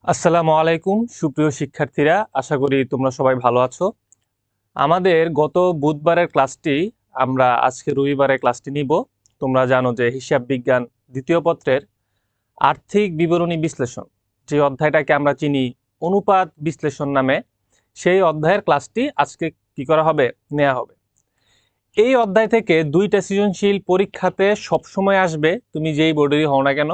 আসসালামু আলাইকুম সুপ্রিয় শিক্ষার্থীরা, আশা করি তোমরা সবাই ভালো আছো। আমাদের গত বুধবারের ক্লাসটি আমরা আজকে রবিবারের ক্লাসটি নিব। তোমরা জানো যে হিসাব বিজ্ঞান দ্বিতীয় পত্রের আর্থিক বিবরণী বিশ্লেষণ, যে অধ্যায়টাকে আমরা চিনি অনুপাত বিশ্লেষণ নামে, সেই অধ্যায়ের ক্লাসটি আজকে কি করা হবে, নেওয়া হবে। এই অধ্যায় থেকে দুইটা সৃজনশীল পরীক্ষাতে সবসময় আসবে, তুমি যেই বোর্ডেরই হও না কেন।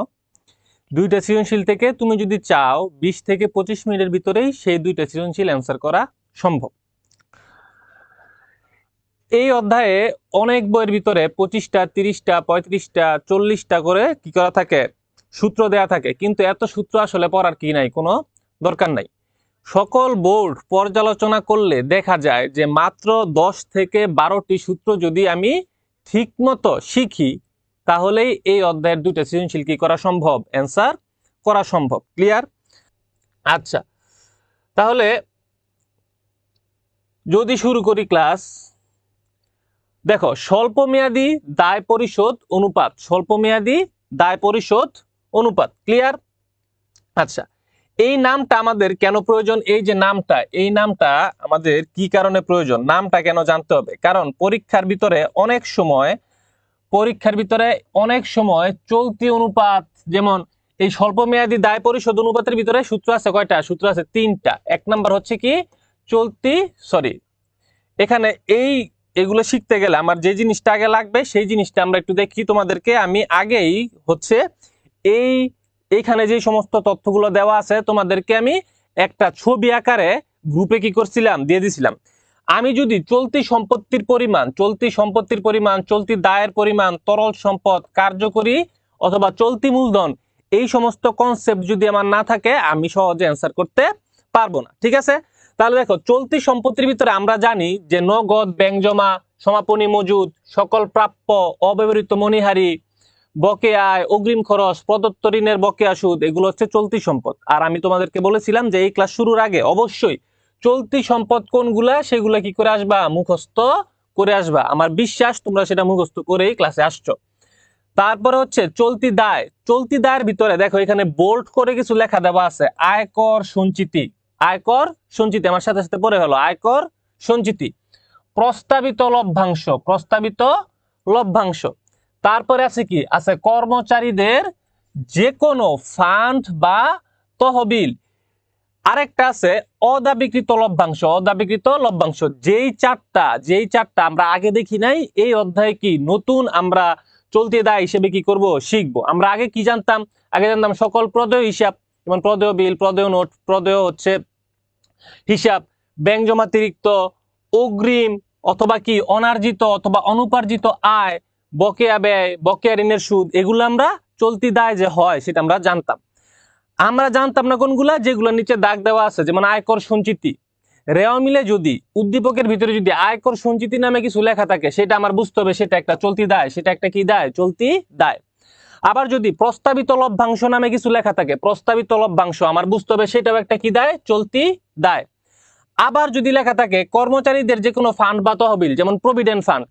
দুইটা সৃজনশীল থেকে তুমি যদি চাও 20 থেকে 25 মিনিটের ভিতরেই সেই দুইটা সৃজনশীল অ্যান্সার করা সম্ভব। এই অধ্যায়ে অনেক বইয়ের ভিতরে 25টা 30টা 35টা 40টা করে কি করা থাকে, সূত্র দেয়া থাকে, কিন্তু এত সূত্র আসলে পড়ার কি নাই, কোনো দরকার নাই। সকল বোর্ড পর্যালোচনা করলে দেখা যায় যে মাত্র 10 থেকে 12টি সূত্র যদি আমি ঠিকমতো শিখি, তাহলেই এই অধ্যায়ের দুইটা সৃজনশীল কি করা সম্ভব, অ্যান্সার করা সম্ভব। ক্লিয়ার? আচ্ছা, তাহলে যদি শুরু করি ক্লাস, দেখো স্বল্পমেয়াদী দায় পরিশোধ অনুপাত, স্বল্পমেয়াদী দায় পরিশোধ অনুপাত। ক্লিয়ার? আচ্ছা, এই নামটা আমাদের কেন প্রয়োজন? এই যে নামটা, এই নামটা আমাদের কি কারণে প্রয়োজন, নামটা কেন জানতে হবে? কারণ পরীক্ষার ভিতরে অনেক সময় চলতি অনুপাত, যেমন এই স্বল্পমেয়াদী দায় পরিশোধ অনুপাতের ভিতরে সূত্র আছে কয়টা? সূত্র আছে 3টা। এক নাম্বার হচ্ছে কি চলতি, এখানে এগুলো শিখতে গেলে আমার যে জিনিসটা আগে লাগবে সেই জিনিসটা আমরা একটু দেখি তোমাদেরকে। আমি আগেই হচ্ছে এইখানে যে সমস্ত তথ্যগুলো দেওয়া আছে তোমাদেরকে আমি একটা ছবি আকারে গ্রুপে কি করছিলাম, দিয়ে দিছিলাম। আমি যদি চলতি সম্পত্তির পরিমাণ, চলতি দায়ের পরিমাণ, তরল সম্পদ, কার্যকরী অথবা চলতি মূলধন, এই সমস্ত কনসেপ্ট যদি আমার না থাকে, আমি সহজে অ্যান্সার করতে পারবো না। ঠিক আছে? তাহলে দেখো, চলতি সম্পত্তির ভিতরে আমরা জানি যে নগদ, ব্যাংক জমা, সমাপনী মজুদ, সকল প্রাপ্য, অব্যবহৃত মণিহারি, বকেয়া আয়, অগ্রিম খরচ, প্রদত্ত ঋণের বকেয়া সুদ, এগুলো হচ্ছে চলতি সম্পদ। আর আমি তোমাদেরকে বলেছিলাম যে এই ক্লাস শুরুর আগে অবশ্যই চলতি সম্পদ কোনগুলা সেগুলা কি করে আসবা, মুখস্থ করে আসবা। আমার বিশ্বাস তোমরা সেটা মুখস্থ করেই ক্লাসে আসছো। তারপরে হচ্ছে চলতি দায়। চলতি দায়ের ভিতরে দেখো এখানে বোল্ড করে কিছু লেখা দেওয়া আছে, আয়কর সঞ্চিতি। আয়কর সঞ্চিতি আমার সাথে সাথে পড়ে হলো, আয়কর সঞ্চিতি। প্রস্তাবিত লভ্যাংশ। তারপরে আছে কি, আছে কর্মচারীদের যে কোনো ফান্ড বা তহবিল। আরেকটা আছে অদাবিকৃত লভ্যাংশ। যেই চারটা আমরা আগে দেখি নাই, এই অধ্যায়ে কি নতুন আমরা চলতি দায় হিসেবে কি করব, শিখবো। আমরা আগে কি জানতাম? আগে জানতাম সকল প্রদেয় হিসাব, যেমন প্রদেয় বিল, প্রদেয় নোট, প্রদেয় হচ্ছে হিসাব, ব্যাংক জমাতিরিক্ত, অগ্রিম অথবা কি অনার্জিত অথবা অনুপার্জিত আয়, বকেয়া ব্যয়, বকেয়া ঋণের সুদ, এগুলো আমরা চলতি দায় যে হয় সেটা আমরা জানতাম। আমরা জানতাম না কোনগুলা, যেগুলো নিচে দাগ দেওয়া আছে, যেমন আয়কর সঞ্চিতি। রেওয়া মিলে যদি উদ্দীপকের ভিতরে যদি আয়কর সঞ্চিতি নামে কিছু লেখা থাকে, সেটা আমার বুঝতে হবে সেটা একটা চলতি দায়, সেটা একটা কি দায়, চলতি দায়। আবার যদি প্রস্তাবিত লভ্যাংশ নামে কিছু লেখা থাকে, প্রস্তাবিত লভ্যাংশ, আমার বুঝতে হবে সেটাও একটা কি দায়, চলতি দায়। আবার যদি লেখা থাকে কর্মচারীদের যে কোনো ফান্ড বা তহবিল, যেমন প্রভিডেন্ট ফান্ড,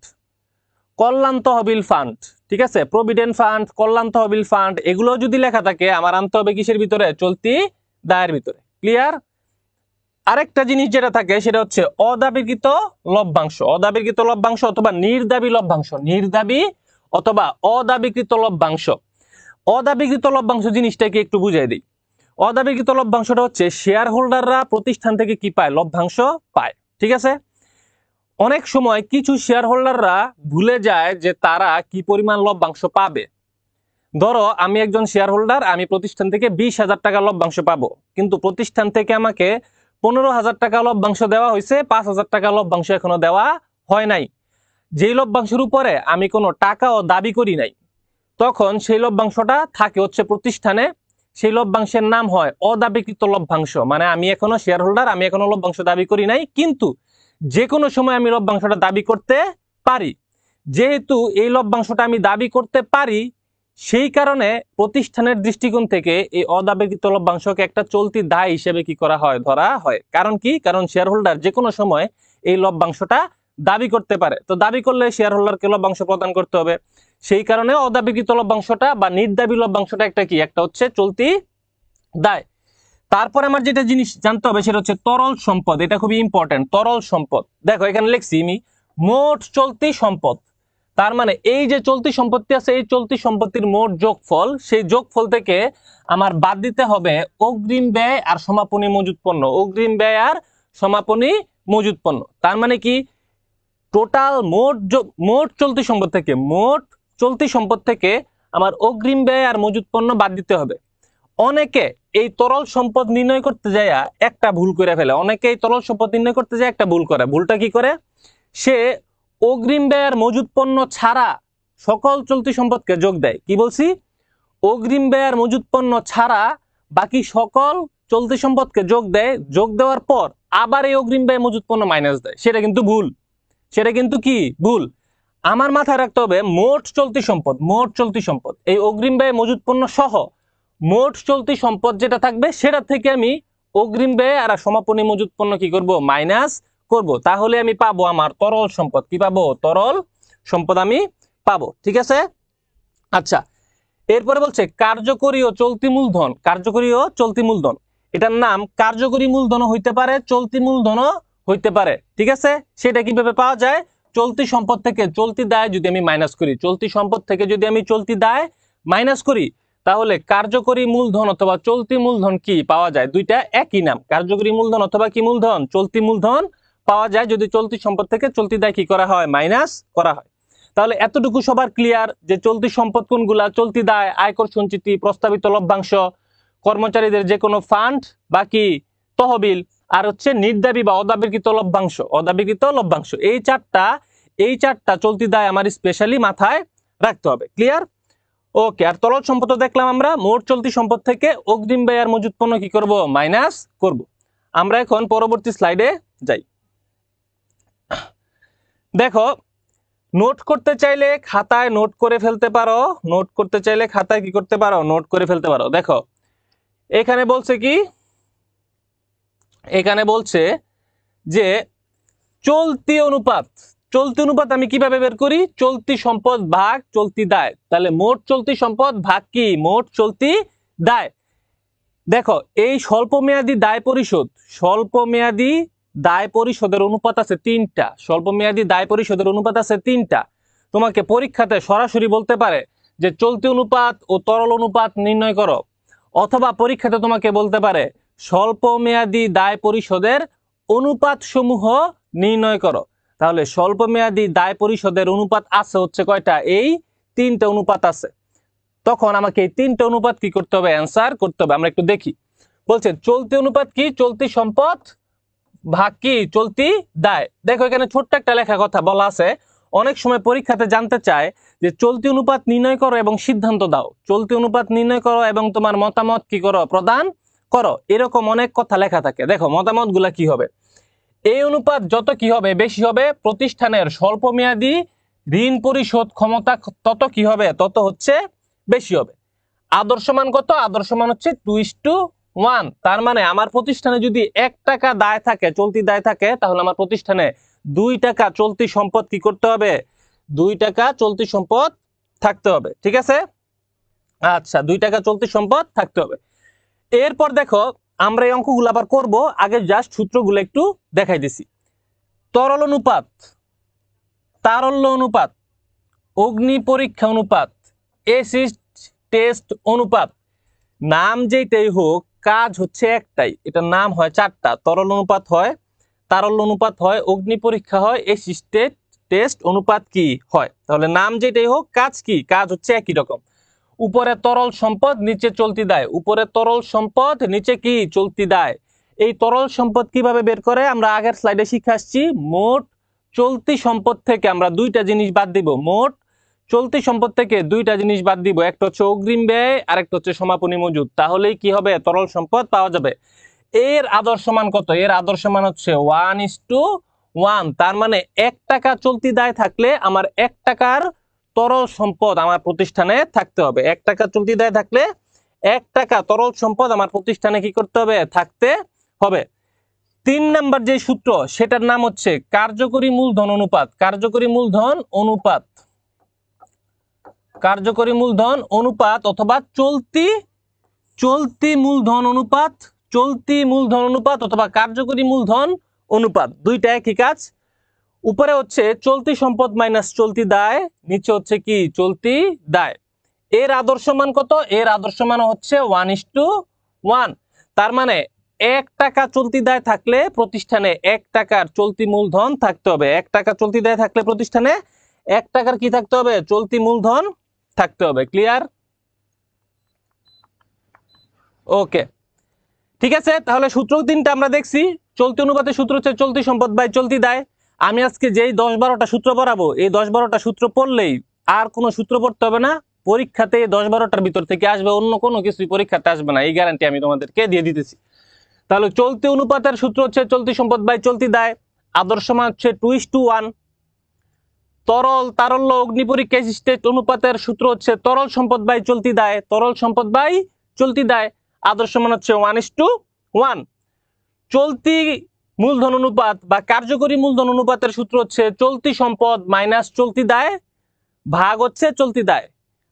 কল্যাণ তহবিল ফান্ড, ঠিক আছে, প্রভিডেন্ট ফান্ড, কল্যাণ তহবিল ফান্ড, এগুলো যদি লেখা থাকে, আমার আনতে হবে কিসের ভিতরে, চলতি দায়ের ভিতরে। ক্লিয়ার? আরেকটা জিনিস যেটা থাকে সেটা হচ্ছে অদাবিকৃত লভ্যাংশ অথবা নির্দাবী অদাবিকৃত লভ্যাংশ। অদাবিকৃত লভ্যাংশ জিনিসটাকে একটু বুঝাই দিই। অদাবিকৃত লভ্যাংশটা হচ্ছে শেয়ার হোল্ডাররা প্রতিষ্ঠান থেকে কি পায়, লভ্যাংশ পায়। ঠিক আছে? অনেক সময় কিছু শেয়ার হোল্ডাররা ভুলে যায় যে তারা কি পরিমাণ লভ্যাংশ পাবে। ধরো আমি একজন শেয়ার হোল্ডার, আমি প্রতিষ্ঠান থেকে 20,000 টাকা লভ্যাংশ পাবো, কিন্তু প্রতিষ্ঠান থেকে আমাকে 15,000 টাকা লভ্যাংশ দেওয়া হয়েছে, 5,000 টাকা লভ্যাংশ এখনো দেওয়া হয় নাই। যেই লভ্যাংশের উপরে আমি কোনো টাকাও দাবি করি নাই, তখন সেই লভ্যাংশটা থাকে হচ্ছে প্রতিষ্ঠানে। সেই লভ্যাংশের নাম হয় অদাবিকৃত লভ্যাংশ। মানে আমি এখনো শেয়ার হোল্ডার, আমি এখনো লভ্যাংশ দাবি করি নাই, কিন্তু যে কোনো সময় আমি লভ্যাংশটা দাবি করতে পারি। যেহেতু এই লভ্যাংশটা আমি দাবি করতে পারি, সেই কারণে প্রতিষ্ঠানের দৃষ্টিকোণ থেকে এই অদাবিকৃত লভ্যাংশকে একটা চলতি দায় হিসেবে কি করা হয়, ধরা হয়। কারণ কি? কারণ শেয়ার হোল্ডার যে কোনো সময় এই লভ্যাংশটা দাবি করতে পারে, তো দাবি করলে শেয়ার হোল্ডারকে লভ্যাংশ প্রদান করতে হবে। সেই কারণে অদাবিকৃত লভ্যাংশটা বা নির্দাবী লভ্যাংশটা একটা কি, একটা হচ্ছে চলতি দায়। তারপর আমার যেটা জিনিস জানতে হবে সেটা হচ্ছে তরল সম্পদ। এটা খুবই ইম্পর্টেন্ট। তরল সম্পদ, দেখো এখানে লিখছি আমি মোট চলতি সম্পদ। তার মানে এই যে চলতি সম্পত্তি আছে, এই চলতি সম্পত্তির মোট যোগফল, সেই যোগফল থেকে আমার বাদ দিতে হবে অগ্রিম ব্যয় আর সমাপনী মজুত পণ্য। অগ্রিম ব্যয় আর সমাপনী মজুত পণ্য তার মানে কি টোটাল মোট চলতি সম্পদ থেকে, মোট চলতি সম্পদ থেকে আমার অগ্রিম ব্যয় আর মজুত পণ্য বাদ দিতে হবে। অনেকে এই তরল সম্পদ নির্ণয় করতে যায় একটা ভুল করে ফেলে। অনেকে এই তরল সম্পদ নির্ণয় করতে যায় একটা ভুল করে। ভুলটা কি করে? সে অগ্রিম ব্যয় আর মজুত পণ্য ছাড়া সকল চলতি সম্পদকে যোগ দেয়। কি বলছি? অগ্রিম ব্যয় আর মজুত পণ্য ছাড়া বাকি সকল চলতি সম্পদকে যোগ দেয়। যোগ দেওয়ার পর আবার এই অগ্রিম ব্যয় মজুত পণ্য মাইনাস দেয়। সেটা কিন্তু ভুল। সেটা কিন্তু কি ভুল? আমার মাথায় রাখতে হবে মোট চলতি সম্পদ, মোট চলতি সম্পদ এই অগ্রিম ব্যয় মজুত পণ্য সহ মোট চলতি সম্পদ যেটা থাকবে সেটা থেকে আমি অগ্রিম ব্যয় আর সমাপনী মজুত পণ্য কি করব? মাইনাস করব। তাহলে আমি পাবো আমার তরল সম্পদ। কি পাবো? তরল সম্পদ আমি পাবো। ঠিক আছে? আচ্ছা, এরপরে বলছে কার্যকরী ও চলতি মূলধন। কার্যকরী ও চলতি মূলধন, এটার নাম কার্যকরী মূলধনও হইতে পারে, চলতি মূলধনও হইতে পারে। ঠিক আছে? সেটা কিভাবে পাওয়া যায়? চলতি সম্পদ থেকে চলতি দায় যদি আমি মাইনাস করি, চলতি সম্পদ থেকে যদি আমি চলতি দায় মাইনাস করি, তাহলে কার্যকরী মূলধন অথবা চলতি মূলধন কি পাওয়া যায়? দুইটা একই নাম, কার্যকরী মূলধন অথবা কি মূলধন? চলতি মূলধন পাওয়া যায় যদি চলতি সম্পদ থেকে চলতি দায় কি করা হয়? মাইনাস করা হয়। তাহলে এতটুকু সবার ক্লিয়ার যে চলতি সম্পদ কোনগুলা? চলতি দায়, আয়কর সঞ্চিতি, প্রস্তাবিত লভ্যাংশ, কর্মচারীদের যে কোনো ফান্ড, বাকি তহবিল, আর হচ্ছে নির্দাবী বা অদাবিকৃত লভ্যাংশ। অদাবিকৃত লভ্যাংশ এই চারটা চলতি দায় আমার স্পেশালি মাথায় রাখতে হবে। ক্লিয়ার? ওকে। আর তরল সম্পদ দেখলাম আমরা মোট চলতি সম্পদ থেকে অগ্রিম ব্যয় আর মজুত পণ্য কি করব? মাইনাস করব। আমরা এখন পরবর্তী স্লাইডে যাই। দেখো, নোট করতে চাইলে খাতায় নোট করে ফেলতে পারো। নোট করতে চাইলে খাতায় কি করতে পারো? নোট করে ফেলতে পারো। দেখো এখানে বলছে কি? এখানে বলছে যে চলতি অনুপাত। চলতি অনুপাত আমি কিভাবে বের করি? চলতি সম্পদ ভাগ চলতি দায়। তাহলে মোট চলতি সম্পদ ভাগ কি? মোট চলতি দায়। দেখো এই স্বল্পমেয়াদী দায় পরিশোধ, স্বল্পমেয়াদী দায় পরিশোধের অনুপাত আছে তিনটা। স্বল্পমেয়াদী দায় পরিশোধের অনুপাত আছে তিনটা। তোমাকে পরীক্ষাতে সরাসরি বলতে পারে যে চলতি অনুপাত ও তরল অনুপাত নির্ণয় করো, অথবা পরীক্ষাতে তোমাকে বলতে পারে স্বল্পমেয়াদী দায় পরিশোধের অনুপাত সমূহ নির্ণয় করো। তাহলে স্বল্পমেয়াদী দায় পরিশোধের অনুপাত আছে হচ্ছে কয়টা? এই তিনটা অনুপাত আছে। তখন আমাকে এই তিনটা অনুপাত কি করতে হবে? অ্যান্সার করতে হবে। আমরা একটু দেখি। বলছে চলতি অনুপাত কি? চলতি সম্পদ ভাগ কি? চলতি দায়। দেখো এখানে ছোট্ট একটা লেখা কথা বলা আছে। অনেক সময় পরীক্ষাতে জানতে চায় যে চলতি অনুপাত নির্ণয় করো এবং সিদ্ধান্ত দাও। চলতি অনুপাত নির্ণয় করো এবং তোমার মতামত কি করো? প্রদান করো। এরকম অনেক কথা লেখা থাকে। দেখো মতামত গুলা কি হবে? এই অনুপাত যত কি হবে? বেশি হবে, প্রতিষ্ঠানের স্বল্পমেয়াদী ঋণ পরিশোধ ক্ষমতা তত কি হবে? তত হচ্ছে বেশি হবে। আদর্শ মান কত? আদর্শ মান হচ্ছে 2:1। তার মানে আমার প্রতিষ্ঠানে যদি 1 টাকা দায় থাকে, চলতি দায় থাকে, তাহলে আমার প্রতিষ্ঠানে 2 টাকা চলতি সম্পদ কি করতে হবে? 2 টাকা চলতি সম্পদ থাকতে হবে। ঠিক আছে? আচ্ছা, 2 টাকা চলতি সম্পদ থাকতে হবে। এরপর দেখো আমরা এই অঙ্কগুলো আবার করব। আগে জাস্ট সূত্রগুলো একটু দেখাই দিছি। তরল অনুপাত, তারল্য অনুপাত, অগ্নি পরীক্ষা অনুপাত, এসিড টেস্ট অনুপাত, নাম যেটাই হোক কাজ হচ্ছে একটাই। এটার নাম হয় চারটা। তরল অনুপাত হয়, তারল্য অনুপাত হয়, অগ্নি পরীক্ষা হয়, এসিড টেস্ট অনুপাত কি হয়। তাহলে নাম যেটাই হোক কাজ কি? কাজ হচ্ছে একই রকম। উপরে তরল সম্পদ, নিচে চলতি দায়। উপরে তরল সম্পদ, নিচে কি? চলতি দায়। এই তরল সম্পদ কিভাবে বের করে? আমরা আগের স্লাইডে শিখে আসছি। মোট চলতি সম্পদ থেকে আমরা দুইটা জিনিস বাদ দিব। মোট চলতি সম্পদ থেকে দুইটা জিনিস বাদ দিব। একটা হচ্ছে অগ্রিম ব্যয় আর একটা হচ্ছে সমাপনী মজুদ। তাহলেই কি হবে? তরল সম্পদ পাওয়া যাবে। এর আদর্শ মান কত? এর আদর্শ মান হচ্ছে 1:1। তার মানে 1 টাকা চলতি দায় থাকলে আমার 1 টাকার তরল সম্পদ আমার প্রতিষ্ঠানে থাকতে হবে। 1 টাকা চলতি দায় থাকলে 1 টাকা তরল সম্পদ আমার প্রতিষ্ঠানে কি করতে হবে? থাকতে হবে। 3 নাম্বার যে সূত্র সেটার নাম হচ্ছে কার্যকরী মূলধন অনুপাত। কার্যকরী মূলধন অনুপাত, কার্যকরী মূলধন অনুপাত অথবা চলতি মূলধন অনুপাত, চলতি মূলধন অনুপাত অথবা কার্যকরী মূলধন অনুপাত, দুইটা একই কাজ। উপরে হচ্ছে চলতি সম্পদ মাইনাস চলতি দায়, নিচে হচ্ছে কি চলতি দায়। এর আদর্শ মান কত? এর আদর্শ মান হচ্ছে 1:1। তার মানে 1 টাকা চলতি দায় থাকলে প্রতিষ্ঠানে 1 টাকার চলতি মূলধন থাকতে হবে। 1 টাকা চলতি দায় থাকলে প্রতিষ্ঠানে 1 টাকার কি থাকতে হবে? চলতি মূলধন থাকতে হবে। ক্লিয়ার? ওকে, ঠিক আছে। তাহলে সূত্র 3টা আমরা দেখছি। চলতি অনুপাতের সূত্র হচ্ছে চলতি সম্পদ বাই চলতি দায়। আমি আজকে যেই 10-12টা সূত্র পড়াবো, এই 10-12টা সূত্র পড়লেই আর কোনো সূত্র পড়তে হবে না। পরীক্ষাতে 10-12টার ভিতর থেকে আসবে, অন্য কোনো কিছুই পরীক্ষাতে আসবে না, এই গ্যারান্টি আমি তোমাদেরকে দিয়ে দিতেছি। তাহলে চলতি অনুপাতের সূত্র হচ্ছে চলতি সম্পদ বাই চলতি দায়। আদর্শ মান হচ্ছে 2:1। তরল তারল্য অগ্নি পরীক্ষা স্টেট অনুপাতের সূত্র হচ্ছে তরল সম্পদ বাই চলতি দায়। তরল সম্পদ বাই চলতি দায়। আদর্শ মান হচ্ছে 1:1। চলতি মূলধন অনুপাত বা কার্যকরী মূলধন অনুপাতের সূত্র হচ্ছে চলতি সম্পদ মাইনাস চলতি দায় ভাগ হচ্ছে চলতি দায়।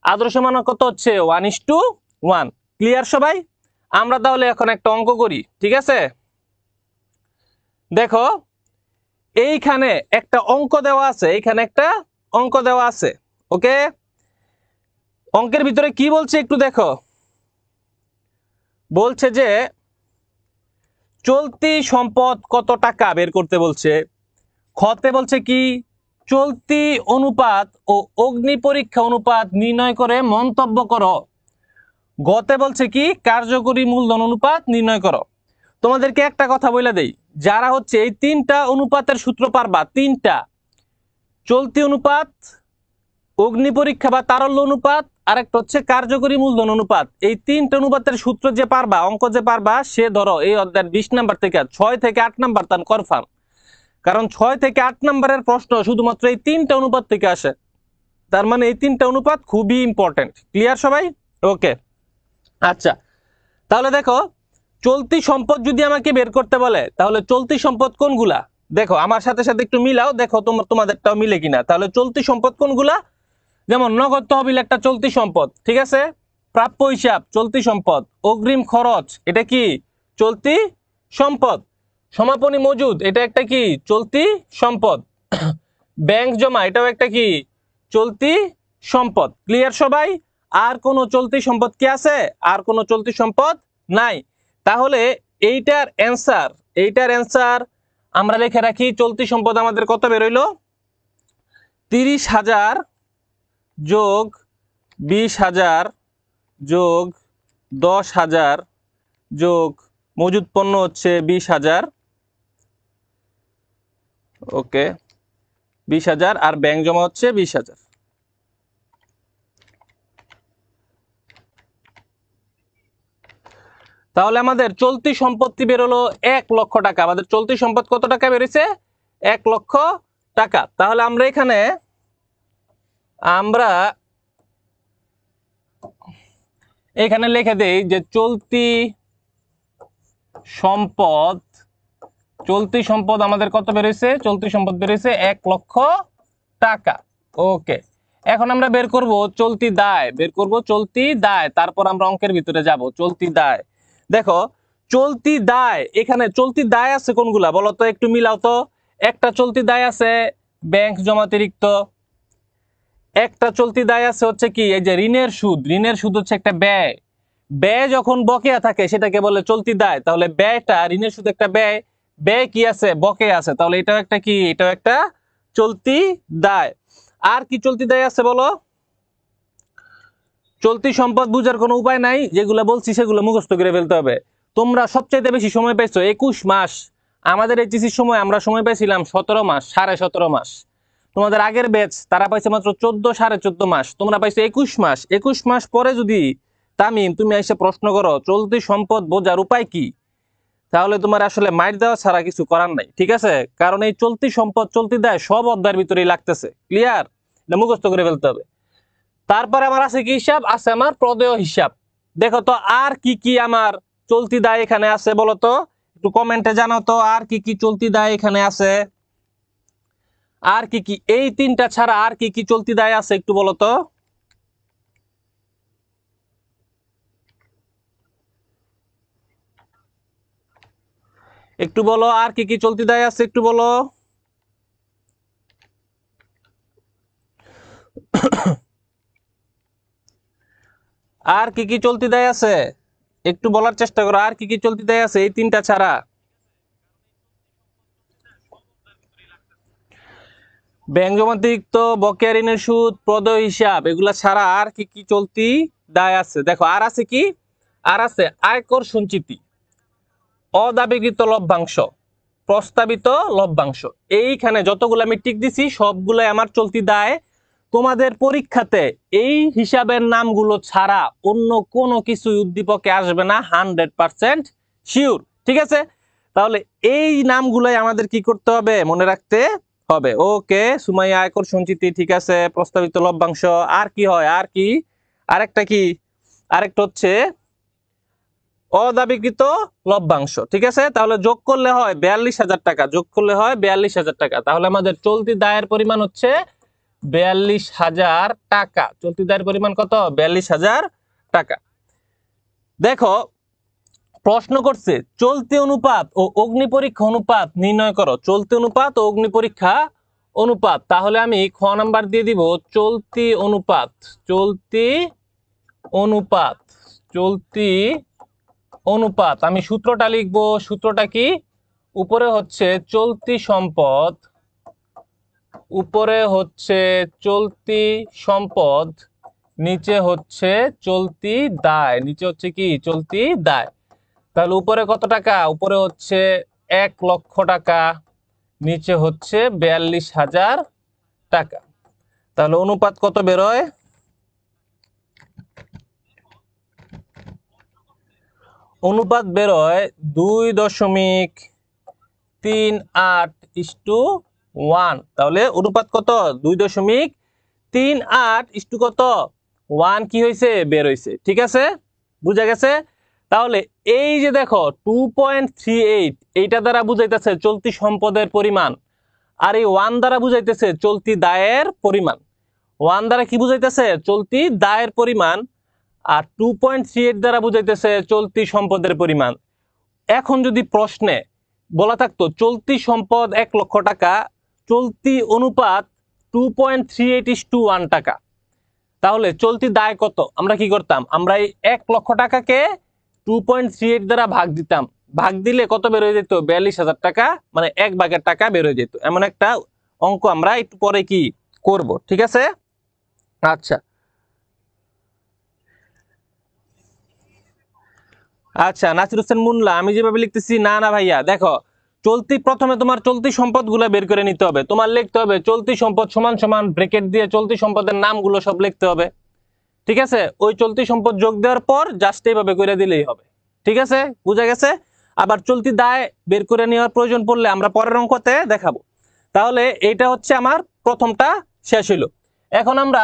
আদর্শ মান কত হচ্ছে? 1:1। ক্লিয়ার সবাই? আমরা তাহলে এখন একটা অঙ্ক করি, ঠিক আছে? দেখো, এইখানে একটা অঙ্ক দেওয়া আছে, এইখানে একটা অঙ্ক দেওয়া আছে। ওকে, অঙ্কের ভিতরে কি বলছে একটু দেখো। বলছে যে চলতি সম্পদ কত টাকা বের করতে বলছে। খতে বলছে কি চলতি অনুপাত ও অগ্নি পরীক্ষা অনুপাত নির্ণয় করে মন্তব্য করো। গতে বলছে কি কার্যকরী মূলধন অনুপাত নির্ণয় করো। তোমাদেরকে একটা কথা বলে দেই, যারা হচ্ছে এই 3টা অনুপাতের সূত্র পারবা, 3টা চলতি অনুপাত, অগ্নি পরীক্ষা বা তারল্য অনুপাত, আর একটা হচ্ছে কার্যকরী মূলধন অনুপাত, এই 3টা অনুপাতের সূত্র যে পারবা, অঙ্ক যে পারবা, সে ধরো এই অধ্যায়ের 20 নাম্বার থেকে 6 থেকে 8 নাম্বার তার কনফার্ম। কারণ 6 থেকে 8 নাম্বারের প্রশ্ন শুধুমাত্র এই 3টা অনুপাত থেকে আসে। তার মানে এই 3টা অনুপাত খুবই ইম্পর্টেন্ট। ক্লিয়ার সবাই? ওকে, আচ্ছা। তাহলে দেখো, চলতি সম্পদ যদি আমাকে বের করতে বলে, তাহলে চলতি সম্পদ কোনগুলা? দেখো আমার সাথে সাথে একটু মিলাও, দেখো তোমাদেরটাও মিলে কিনা। তাহলে চলতি সম্পদ কোনগুলা? যেমন নগদ তহবিল একটা চলতি সম্পদ, ঠিক আছে? প্রাপ্য হিসাব চলতি সম্পদ। অগ্রিম খরচ এটা কি চলতি সম্পদ। সমাপনী মজুদ এটা একটা কি চলতি সম্পদ। ব্যাংক জমা এটাও একটা কি চলতি সম্পদ। ক্লিয়ার সবাই? আর কোন চলতি সম্পদ কি আছে? আর কোন চলতি সম্পদ নাই। তাহলে এইটার অ্যান্সার আমরা লিখে রাখি। চলতি সম্পদ আমাদের কত বের হইল? 30,000 যোগ 20,000 যোগ 10,000 যোগ মজুদ পণ্য হচ্ছে 20,000। ওকে, 20,000 আর ব্যাংক জমা হচ্ছে 20,000। তাহলে আমাদের চলতি সম্পত্তি বেরোলো 1 লক্ষ টাকা। আমাদের চলতি সম্পদ কত টাকা বেরিয়েছে? 1 লক্ষ টাকা। তাহলে আমরা এখানে লিখে দেই যে চলতি সম্পদ আমাদের কত বেরিয়েছে? চলতি সম্পদ বেরিয়েছে 1 লক্ষ টাকা। ওকে, এখন আমরা বের করব চলতি দায়, তারপর আমরা অঙ্কের ভিতরে যাব। চলতি দায়, দেখো চলতি দায়, এখানে চলতি দায় আছে কোনগুলা বলো তো, একটু মিলাও তো। একটা চলতি দায় আছে ব্যাংক জমাতিরিক্ত, একটা চলতি দায় আছে হচ্ছে কি এই যে ঋণের সুদ। ঋণের সুদ হচ্ছে একটা ব্যয়। ব্যয় যখন বকেয়া থাকে সেটাকে বলে চলতি দায়। তাহলে ব্যয়টা, ঋণের সুদ একটা ব্যয়, ব্যয় কি আছে? বকেয়া আছে। তাহলে এটাও একটা কি? এটাও একটা চলতি দায়। আর কি চলতি দায় আছে বলো? চলতি সম্পদ বুঝার কোনো উপায় নাই, যেগুলো বলছি সেগুলো মুখস্থ করে ফেলতে হবে। তোমরা সবচাইতে বেশি সময় পাইছো 21 মাস। আমাদের এইচএসসির সময় আমরা সময় পাইছিলাম 17 মাস, 17.5 মাস। তোমাদের আগের ব্যাচ তারা পাইছে মাত্র 14, 14.5 মাস। তোমরা পাইছো 21 মাস। 21 মাস পরে যদি তামিম তুমি এসে প্রশ্ন করো চলতি সম্পদ বোঝার উপায় কি, তাহলে তোমার আসলে মাইর দেওয়া ছাড়া কিছু করার নাই, ঠিক আছে? কারণ এই চলতি সম্পদ, চলতি দায় সব অধ্যায়ের ভিতরেই লাগতেছে। ক্লিয়ার? এটা মুখস্থ করে ফেলতে হবে। তারপরে আমার আছে কি হিসাব? আছে আমার প্রদেয় হিসাব। দেখো তো আর কি কি আমার চলতি দায় এখানে আছে বলো তো, একটু কমেন্টে জানাও তো আর কি কি চলতি দায় এখানে আছে। আর কি কি, এই 3টা ছাড়া আর কি কি চলতি দায় আছে একটু বলো তো। একটু বলো আর কি কি চলতি দায় আছে, একটু বলো। আর কি কি চলতি দায় আছে একটু বলার চেষ্টা করো, আর কি কি চলতি দায় আছে এই তিনটা ছাড়া। ব্যাংক জমাতিরিক্ত, বকেয়া ঋণের সুদ, প্রদেয় হিসাব, এগুলা ছাড়া আর কি কি চলতি দায় আছে? দেখো আর আছে কি, আর আছে আয়কর সঞ্চিতি, অদাবিকৃত লভ্যাংশ, প্রস্তাবিত লভ্যাংশ। এইখানে যতগুলো আমি টিক দিছি সবগুলাই আমার চলতি দায়। তোমাদের পরীক্ষাতে এই হিসাবের নামগুলো ছাড়া অন্য কোনো কিছু উদ্দীপকে আসবে না, 100% শিওর। ঠিক আছে, তাহলে এই নামগুলাই আমাদের কি করতে হবে, মনে রাখতে হবে। ওকে, সুমাইয়া আয়কর সঞ্চিতি, ঠিক আছে, প্রস্তাবিত লভ্যাংশ, আর কি হয়, আর কি, আরেকটা কি, আরেকটা হচ্ছে অদাবিকৃত লভ্যাংশ। ঠিক আছে, তাহলে যোগ করলে হয় 42,000 টাকা, যোগ করলে হয় 42,000 টাকা। তাহলে আমাদের চলতি দায়ের পরিমাণ হচ্ছে 42,000 টাকা। চলতি দায়ের পরিমাণ কত? 42,000 টাকা। দেখো প্রশ্ন করছে চলতি অনুপাত ও অগ্নি পরীক্ষা অনুপাত নির্ণয় করো। চলতি অনুপাত ও অগ্নি পরীক্ষা অনুপাত, তাহলে আমি খ নাম্বার দিয়ে দিব চলতি অনুপাত। চলতি অনুপাত, চলতি অনুপাত, আমি সূত্রটা লিখবো। সূত্রটা কি, উপরে হচ্ছে চলতি সম্পদ, উপরে হচ্ছে চলতি সম্পদ, নিচে হচ্ছে চলতি দায়, নিচে হচ্ছে কি চলতি দায়। তাহলে উপরে কত টাকা, উপরে হচ্ছে 1,00,000 টাকা, নিচে হচ্ছে 42,000 টাকা। তাহলে অনুপাত কত বেরোয়, অনুপাত বেরোয় 2.38:1। তাহলে অনুপাত কত, 2.38 কত 1 কি হয়েছে, বের হয়েছে। ঠিক আছে, বুঝা গেছে। তাহলে এই যে দেখো 2.38 এইটা দ্বারা বুঝাইতেছে চলতি সম্পদের পরিমাণ, আর এই 1 দ্বারা বুঝাইতেছে চলতি দায়ের পরিমাণ। 1 দ্বারা কি বুঝাইতেছে, চলতি দায়ের পরিমাণ, আর 2.38 দ্বারা বুঝাইতেছে চলতি সম্পদের পরিমাণ। এখন যদি প্রশ্নে বলা থাকতো চলতি সম্পদ 1,00,000 টাকা, চলতি অনুপাত 2.38:1 টাকা, তাহলে চলতি দায় কত, আমরা কি করতাম, আমরা এই 1,00,000 টাকাকে 2.38 দ্বারা ভাগ দিতাম, ভাগ দিলে কত বের হয়ে যেত, 42,000 টাকা, মানে 1/4 টাকা বের হয়ে যেত। এমন একটা অঙ্ক আমরা একটু পরে কি করব। ঠিক আছে, আচ্ছা আচ্ছা নাসির হোসেন মুন্লা, আমি যেভাবে লিখতেছি, না না ভাইয়া দেখো, চলতি প্রথমে তোমার চলতি সম্পদ গুলা বের করে নিতে হবে। তোমার লিখতে হবে চলতি সম্পদ সমান সমান ব্র্যাকেট দিয়ে চলতি সম্পদের নামগুলো সব লিখতে হবে। ঠিক আছে, ওই চলতি সম্পদ যোগ দেওয়ার পর জাস্ট এইভাবে করে দিলেই হবে। ঠিক আছে, বুঝা গেছে। আবার চলতি দায় বের করে নেওয়ার প্রয়োজন পড়লে আমরা পরের অঙ্কতে দেখাবো। তাহলে এইটা হচ্ছে আমার প্রথমটা শেষ হইল। এখন আমরা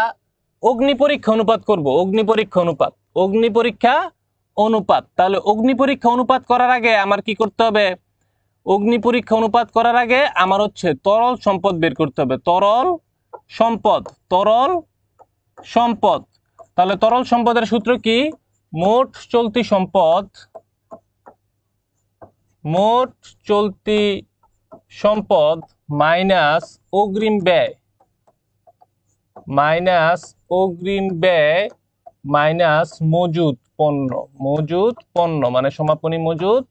অগ্নি পরীক্ষা অনুপাত করব। অগ্নি পরীক্ষা অনুপাত, অগ্নি পরীক্ষা অনুপাত। তাহলে অগ্নি পরীক্ষা অনুপাত করার আগে আমার কি করতে হবে, অগ্নি পরীক্ষা অনুপাত করার আগে আমার হচ্ছে তরল সম্পদ বের করতে হবে। তরল সম্পদ, তরল সম্পদ। তাহলে তরল সম্পদের সূত্র কি, মোট চলতি সম্পদ, মোট চলতি সম্পদ মাইনাস অগ্রিম ব্যয়, মাইনাস অগ্রিম ব্যয় মাইনাস মজুদ পণ্য, মজুদ পণ্য মানে সমাপনী মজুদ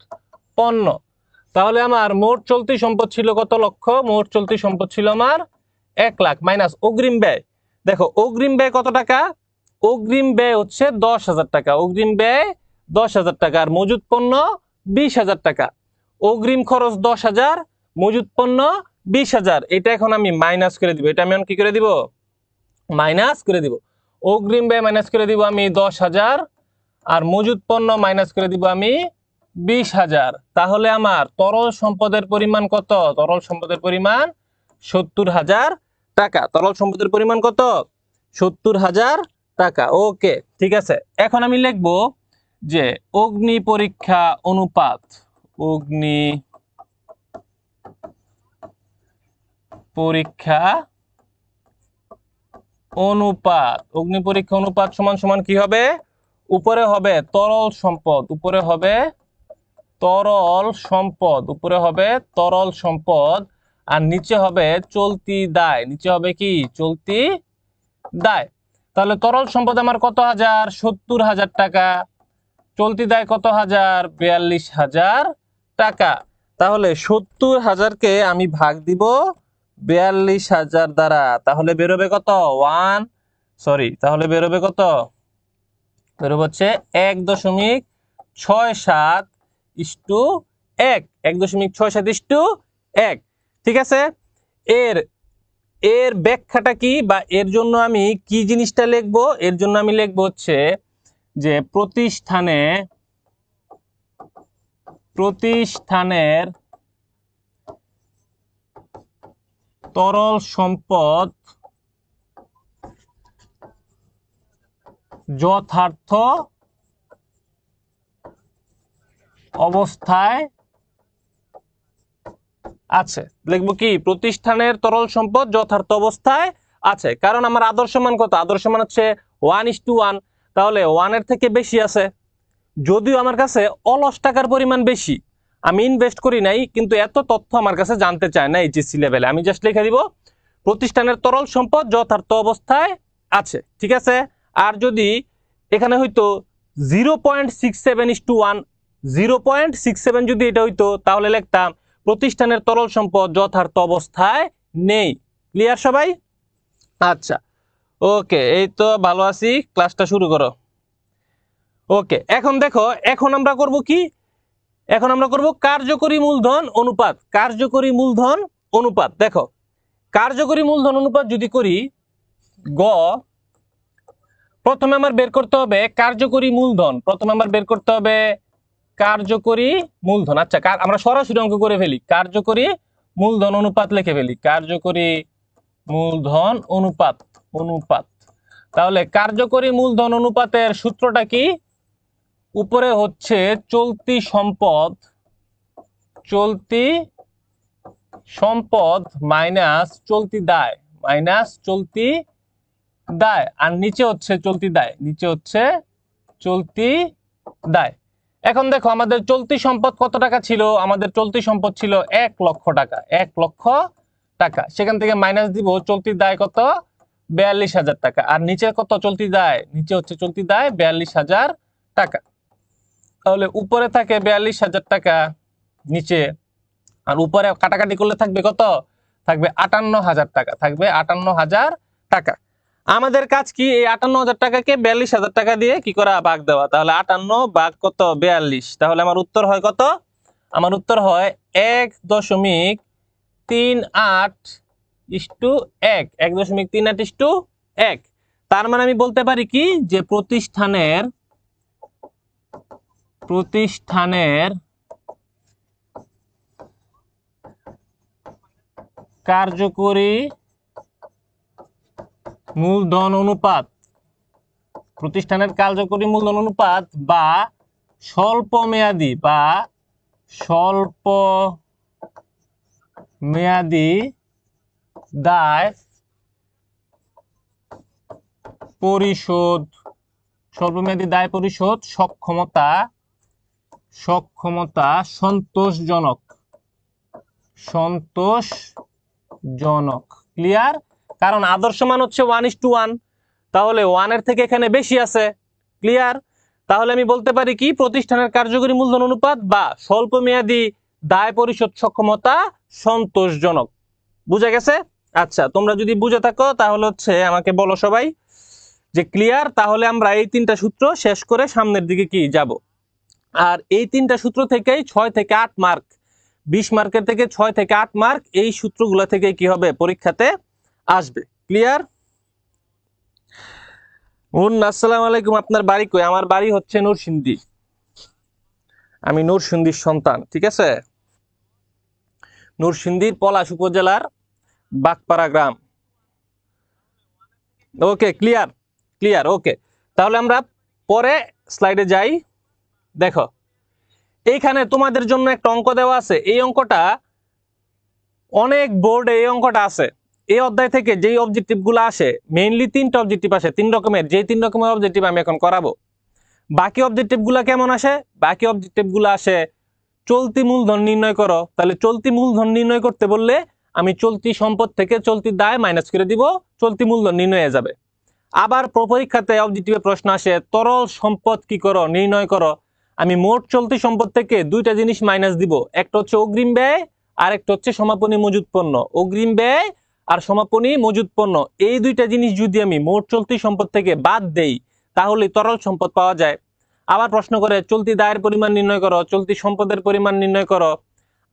পণ্য। তাহলে আমার মোট চলতি সম্পদ ছিল কত লক্ষ, মোট চলতি সম্পদ ছিল আমার 1 লাখ, মাইনাস অগ্রিম ব্যয়। দেখো অগ্রিম ব্যয় কত টাকা, অগ্রিম ব্যয় হচ্ছে 10,000 টাকা, অগ্রিম ব্যয় 10,000 টাকা, আর মজুদ পণ্য 20,000 টাকা। অগ্রিম খরচ 10,000, মজুদ পণ্য 20,000। এটা এখন আমি মাইনাস করে দিব, এটা আমি কি করে দিব, মাইনাস করে দিব। অগ্রিম ব্যয় মাইনাস করে দিব আমি 10,000, আর মজুদ পণ্য মাইনাস করে দিব আমি 20,000। তাহলে আমার তরল সম্পদের পরিমাণ কত, তরল সম্পদের পরিমাণ 70,000 টাকা। তরল সম্পদের পরিমাণ কত, 70,000 টাকা। ওকে, ঠিক আছে। এখন আমি লিখব যে অগ্নি পরীক্ষা অনুপাত, অগ্নি পরীক্ষা অনুপাত, অগ্নি পরীক্ষা অনুপাত সমান সমান কি হবে, উপরে হবে তরল সম্পদ, উপরে হবে তরল সম্পদ, উপরে হবে তরল সম্পদ আর নিচে হবে চলতি দায়, নিচে হবে কি চলতি দায়। তাহলে তরল সম্পদ আমার কত হাজার, 70,000 টাকা, চলতি দায় কত হাজার, 42,000 টাকা। তাহলে 70,000-কে আমি ভাগ দিব 42,000 দ্বারা, তাহলে বেরোবে কত, তাহলে বেরোবে কত, বেরোবে হচ্ছে 1.67:1, 1.67:1। ঠিক আছে, এর ব্যাখ্যাটা কি, বা এর জন্য আমি কি জিনিসটা লিখবো, এর জন্য আমি লিখবো হচ্ছে যে প্রতিষ্ঠানের তরল সম্পদ যথার্থ অবস্থায় আছে। লিখবো কি, প্রতিষ্ঠানের তরল সম্পদ যথার্থ অবস্থায় আছে। কারণ আমার আদর্শ মান কত, আদর্শ মান হচ্ছে 1:1, তাহলে 1-এর থেকে বেশি আছে। যদিও আমার কাছে অলস টাকার পরিমাণ বেশি, আমি ইনভেস্ট করি নাই, কিন্তু এত তথ্য আমার কাছে জানতে চায় না এইচএসসি লেভেলে। আমি জাস্ট লিখে দিব প্রতিষ্ঠানের তরল সম্পদ যথার্থ অবস্থায় আছে। ঠিক আছে, আর যদি এখানে হইতো 0.67:1, 0.67 যদি এটা হইতো, তাহলে লিখতাম প্রতিষ্ঠানের তরল সম্পদ যথার্থ অবস্থায় নেই। ক্লিয়ার সবাই? আচ্ছা, ওকে, এই তো ভালো আছি, ক্লাসটা শুরু করো। ওকে, এখন দেখো, এখন আমরা করব কি, এখন আমরা করব কার্যকরী মূলধন অনুপাত। কার্যকরী মূলধন অনুপাত, দেখো কার্যকরী মূলধন অনুপাত যদি করি, প্রথমে আমার বের করতে হবে কার্যকরী মূলধন, প্রথমে আমার বের করতে হবে কার্যকরী মূলধন। আচ্ছা, আমরা সরাসরি অঙ্ক করে ফেলি, কার্যকরী মূলধন অনুপাত লিখে ফেলি, কার্যকরী মূলধন অনুপাত। তাহলে কার্যকরী মূলধন অনুপাতের সূত্রটা কি, উপরে হচ্ছে চলতি সম্পদ মাইনাস চলতি দায়, আর নিচে হচ্ছে চলতি দায়। এখন দেখো আমাদের চলতি সম্পদ কত টাকা ছিল, আমাদের চলতি সম্পদ ছিল 1 লক্ষ টাকা, 1 লক্ষ টাকা। সেখান থেকে মাইনাস দিব চলতি দায় কত, 42,000 টাকা। আর নিচে কত চলতি দায়, নিচে হচ্ছে চলতি দায় 42,000 টাকা। তাহলে উপরে থাকে 42,000 টাকা নিচে, আর উপরে কাটাকাটি করলে থাকবে কত, থাকবে 58,000 টাকা, থাকবে 58,000 টাকা। আমাদের কাজ কি, এই 58,000 টাকাকে 42,000 টাকা দিয়ে কি করা, ভাগ দেওয়া। তাহলে 58 ভাগ কত, 42। তাহলে আমার উত্তর হয় কত, আমার উত্তর হয় 1.38:1, 1.38:1। তার মানে আমি বলতে পারি কি, যে প্রতিষ্ঠানের কার্যকরী মূলধন অনুপাত, প্রতিষ্ঠানের কার্যকরী মূলধন অনুপাত বা স্বল্প মেয়াদি দায় পরিশোধ, স্বল্পমেয়াদী দায় পরিশোধ সক্ষমতা সন্তোষজনক। ক্লিয়ার? কারণ আদর্শ মান হচ্ছে 1:1, তাহলে 1-এর থেকে এখানে বেশি আছে। ক্লিয়ার? তাহলে আমি বলতে পারি কি, প্রতিষ্ঠানের কার্যকরী মূলধন অনুপাত বা স্বল্পমেয়াদী দায় পরিশোধ সক্ষমতা সন্তোষজনক। বুঝা গেছে? আচ্ছা, তোমরা যদি বুঝে থাকো তাহলে হচ্ছে আমাকে বলো সবাই যে ক্লিয়ার। তাহলে আমরা এই 3টা সূত্র শেষ করে সামনের দিকে কি যাব। আর এই 3টা সূত্র থেকেই 6 থেকে 8 মার্ক, 20 মার্কের থেকে 6 থেকে 8 মার্ক এই সূত্রগুলো থেকে কি হবে, পরীক্ষাতে আসবে। ক্লিয়ার? আসসালামু আলাইকুম, আপনার বাড়ি কই? আমার বাড়ি হচ্ছে নরসিংদী, আমি নরসিংদীর সন্তান। ঠিক আছে, নরসিংদীর পলাশ উপজেলার বাগপাড়া গ্রাম। ওকে, ক্লিয়ার। ওকে, তাহলে আমরা পরে স্লাইডে যাই। দেখো এইখানে তোমাদের জন্য একটা অঙ্ক দেওয়া আছে। এই অঙ্কটা অনেক বোর্ডে এই অঙ্কটা আছে। এই অধ্যায় থেকে যেই অবজেক্টিভ গুলো আসে, মেইনলি 3টা অবজেক্টিভ আসে, 3 রকমের। যেই 3 রকমের অবজেক্টিভ আমি এখন করাবো। বাকি অবজেক্টিভ গুলা কেমন আসে? বাকি অবজেক্টিভ গুলো আসে চলতি মূলধন নির্ণয় করো। তাহলে চলতি মূলধন নির্ণয় করতে বললে আমি চলতি সম্পদ থেকে চলতি দায় মাইনাস করে দিব, চলতি মূলধন নির্ণয় হয়ে যাবে। আবার পরীক্ষাতে অবজেক্টিভে প্রশ্ন আসে তরল সম্পদ কি করো, নির্ণয় করো। আমি মোট চলতি সম্পদ থেকে দুইটা জিনিস মাইনাস দিব, একটা হচ্ছে অগ্রিম ব্যয় আর একটা হচ্ছে সমাপনী মজুদ পণ্য। অগ্রিম ব্যয় আর সমাপনী মজুদ পণ্য এই দুইটা জিনিস যদি আমি মোট চলতি সম্পদ থেকে বাদ দেই তাহলে তরল সম্পদ পাওয়া যায়। আবার প্রশ্ন করে চলতি দায়ের পরিমাণ নির্ণয় করো, চলতি সম্পদের পরিমাণ নির্ণয় করো।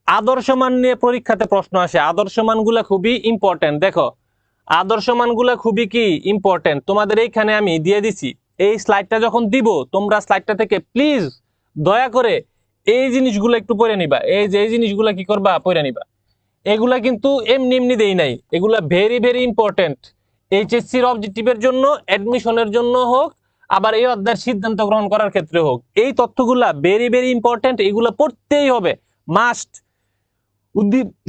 আদর্শ মান নিয়ে পরীক্ষাতে প্রশ্ন আসে, আদর্শ মানগুলা খুবই ইম্পর্টেন্ট। দেখো আদর্শ মানগুলা খুবই কি ইম্পর্টেন্ট, তোমাদের এইখানে আমি দিয়ে দিছি। এই স্লাইডটা যখন দিব তোমরা স্লাইডটা থেকে প্লিজ দয়া করে এই জিনিসগুলো একটু পড়ে নিবা। এই যে এই জিনিসগুলা কি করবা, পড়ে নিবা। এগুলা কিন্তু এমনি এমনি দেই নাই, এগুলা ভেরি ভেরি ইম্পর্টেন্ট এইচএসসির অবজেক্টিভের জন্য, অ্যাডমিশনের জন্য হোক, আবার এই অধ্যায়ের সিদ্ধান্ত গ্রহণ করার ক্ষেত্রে হোক। এই তথ্যগুলা ভেরি ভেরি ইম্পর্টেন্ট, এগুলা পড়তেই হবে, মাস্ট।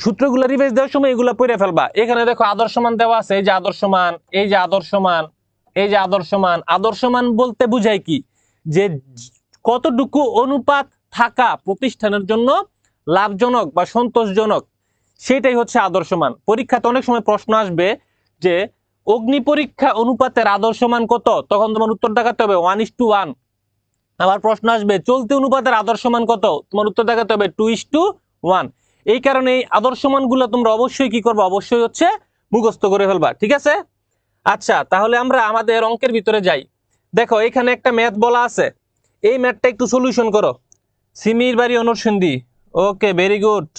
সূত্রগুলো রিভাইজ দেওয়ার সময় এগুলা পড়ে ফেলবা। এখানে দেখো আদর্শ মান দেওয়া আছে, এই যে আদর্শ মান, এই যে আদর্শ মান, এই যে আদর্শ মান। আদর্শ মান বলতে বুঝায় কি, যে কতটুকু অনুপাত থাকা প্রতিষ্ঠানের জন্য লাভজনক বা সন্তোষজনক, সেটাই হচ্ছে আদর্শ মান। পরীক্ষাতে অনেক সময় প্রশ্ন আসবে যে অগ্নি পরীক্ষা অনুপাতের আদর্শ মান কত, তখন তোমার উত্তর দেখাতে হবে 1:1। আবার প্রশ্ন আসবে চলতি অনুপাতের আদর্শ মান কত, তোমার উত্তর দেখাতে হবে 2:1। এই কারণে এই আদর্শ মানগুলো তোমরা অবশ্যই কি করবে, অবশ্যই হচ্ছে মুখস্থ করে ফেলবা, ঠিক আছে। আচ্ছা তাহলে আমরা আমাদের অঙ্কের ভিতরে যাই। দেখো এখানে একটা ম্যাথ বলা আছে, এই ম্যাথটা একটু সলিউশন করো। সিমির বাড়ি নরসিংদী, ওকে ভেরি গুড।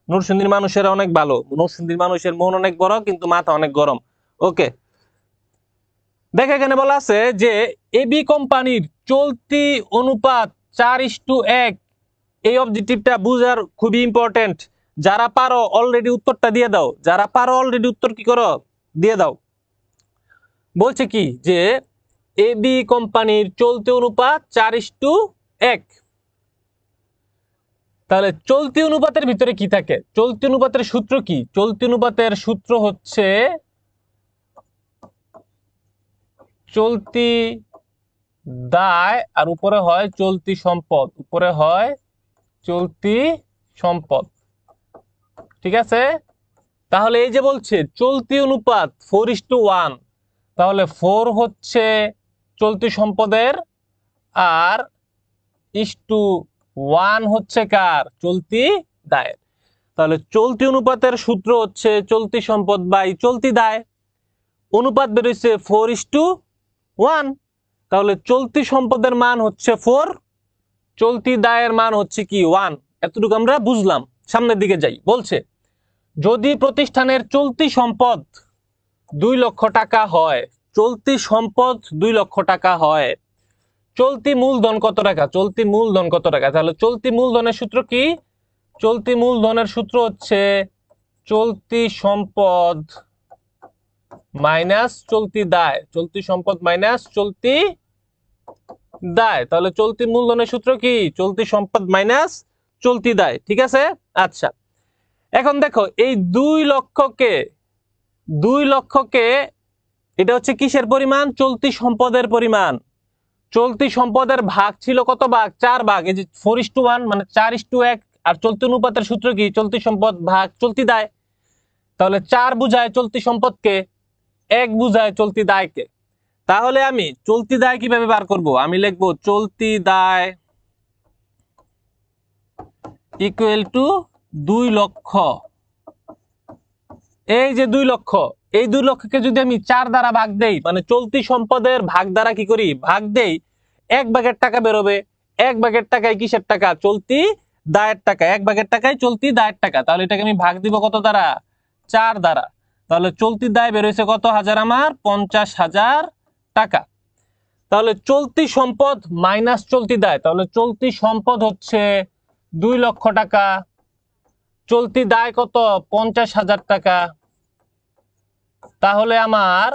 নরসিংদীর মানুষের অনেক ভালো, নরসিংদীর মানুষের মন অনেক বড় কিন্তু মাথা অনেক গরম। ওকে দেখো এখানে বলা আছে যে এবি কোম্পানির চলতি অনুপাত 4:1। এই অবজেক্টিভটা বুঝার খুবই ইম্পর্টেন্ট। যারা পারো অলরেডি উত্তরটা দিয়ে দাও, যারা পারো অলরেডি উত্তর কি করো, দিয়ে দাও। বলছে কি যে এবি কোম্পানির চলতি অনুপাত 4:1। তাহলে চলতি অনুপাতের ভিতরে কি থাকে, চলতি অনুপাতের সূত্র কি, চলতি অনুপাতের সূত্র হচ্ছে চলতি দায় আর উপরে হয় চলতি সম্পদ, উপরে হয় চলতি সম্পদ, ঠিক আছে। তাহলে এই যে বলছে চলতি অনুপাত 4:1, তাহলে 4 হচ্ছে চলতি সম্পদের আর 1 হচ্ছে কার, চলতি দায়ের। তাহলে চলতি অনুপাতের সূত্র হচ্ছে চলতি সম্পদ বাই চলতি দায়। অনুপাত বেরোইছে 4:1, তাহলে চলতি সম্পদের মান হচ্ছে 4, চলতি দায়ের মান হচ্ছে কি 1। এতটুকু আমরা বুঝলাম। সামনের দিকে যাই। বলছে যদি প্রতিষ্ঠানের চলতি সম্পদ 2 লক্ষ টাকা হয়, চলতি সম্পদ 2 লক্ষ টাকা হয়, চলতি মূলধন কত টাকা, চলতি মূলধন কত টাকা। তাহলে চলতি মূলধনের সূত্র কি, চলতি মূলধনের সূত্র হচ্ছে চলতি সম্পদ মাইনাস চলতি দায়, চলতি সম্পদ মাইনাস চলতি দায়। তাহলে চলতি মূলধনের সূত্র কি, চলতি সম্পদ মাইনাস চলতি দায়, ঠিক আছে। আচ্ছা এখন দেখো এই 2 লক্ষকে এটা হচ্ছে কিসের পরিমাণ, চলতি সম্পদের পরিমাণ। চলতি সম্পদের ভাগ ছিল কত ভাগ, 4 ভাগ। এই যে 4:1 মানে 4:1। আর চলতি অনুপাতের সূত্র কি, চলতি সম্পদ ভাগ চলতি দায়। তাহলে 4 বুঝায় চলতি সম্পদকে, 1 বুঝায় চলতি দায়কে। তাহলে আমি চলতি দায় কিভাবে বার করব, আমি লিখবো চলতি দায় ইকুয়াল টু 2 লক্ষ। এই যে 2 লক্ষ, এই 2 লক্ষকে যদি আমি 4 দ্বারা ভাগ দেই, মানে চলতি সম্পদের ভাগ দ্বারা কি করি, ভাগ দেই, 1 ভাগের টাকা বেরোবে। 1 ভাগের টাকায় কিসের টাকা, চলতি দায়ের টাকা। 1 ভাগের টাকায় চলতি দায়ের টাকা। তাহলে এটাকে আমি ভাগ দিব কত দ্বারা, 4 দ্বারা। তাহলে চলতি দায় বেরোইছে কত হাজার, আমার 50,000 টাকা। তাহলে চলতি সম্পদ মাইনাস চলতি দায়, তাহলে চলতি সম্পদ হচ্ছে 2 লক্ষ টাকা, চলতি দায় কত 50,000 টাকা। তাহলে আমার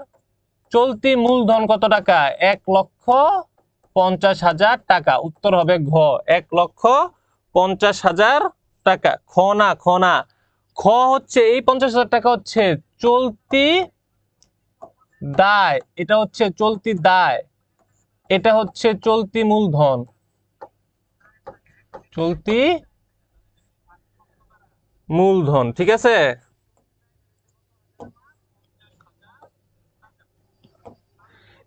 চলতি মূলধন কত টাকা, 1,50,000 টাকা। উত্তর হবে ঘ, 1,50,000 টাকা। খ না, খ না, খ হচ্ছে এই 50,000 টাকা হচ্ছে চলতি দায়, এটা হচ্ছে চলতি দায়, এটা হচ্ছে চলতি মূলধন, চলতি মূলধন, ঠিক আছে।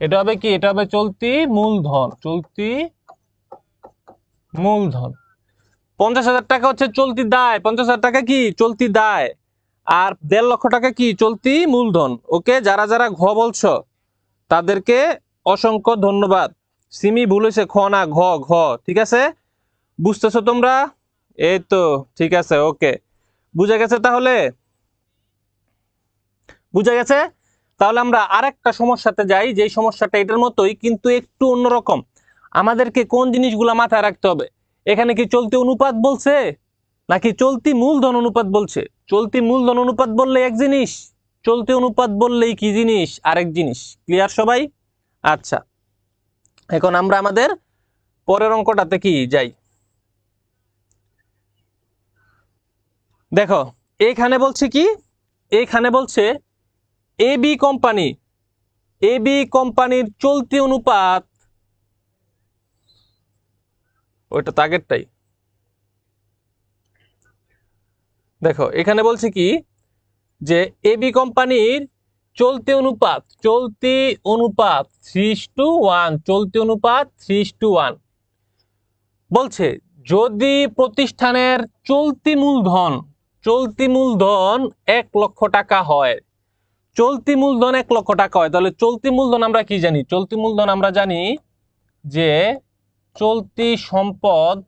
এটা হবে কি, এটা হবে চলতি মূলধন, চলতি মূলধন। 50,000 টাকা হচ্ছে চলতি দায়, 50,000 টাকা কি চলতি দায়, আর 1.5 লক্ষ টাকা কি চলতি মূলধন। ওকে, যারা যারা ঘ বলছো তাদেরকে অসংখ্য ধন্যবাদ। সিমি ভুল হয়েছে, খ না ঘ, ঘ, ঠিক আছে, বুঝতেছো তোমরা? এই তো ঠিক আছে, ওকে, বুঝা গেছে তাহলে, বুঝা গেছে। তাহলে আমরা আরেকটা সমস্যাতে যাই, যে সমস্যাটা এটার মতোই কিন্তু একটু অন্যরকম। আমাদেরকে কোন জিনিসগুলো মাথায় রাখতে হবে, এখানে কি চলতি অনুপাত বলছে নাকি চলতি মূলধন অনুপাত বলছে? চলতি মূলধন অনুপাত বললে এক জিনিস, চলতি অনুপাত বললেই কি জিনিস, আরেক জিনিস। ক্লিয়ার সবাই? আচ্ছা, এখন আমরা আমাদের পরের অঙ্কটাতে কি যাই। দেখো এইখানে বলছে কি, এইখানে বলছে এবি কোম্পানি, এবি কোম্পানির চলতি অনুপাত, ওইটা তো আগেরটাই। দেখো এখানে বলছে কি যে এবি কোম্পানির চলতি অনুপাত, চলতি অনুপাত 3:1, চলতি অনুপাত 3:1। বলছে যদি প্রতিষ্ঠানের চলতি মূলধন, চলতি মূলধন 1 লক্ষ টাকা হয়, চলতি মূলধন 1 লক্ষ টাকা হয়, তাহলে চলতি মূলধন আমরা কি জানি? চলতি মূলধন আমরা জানি যে চলতি সম্পদ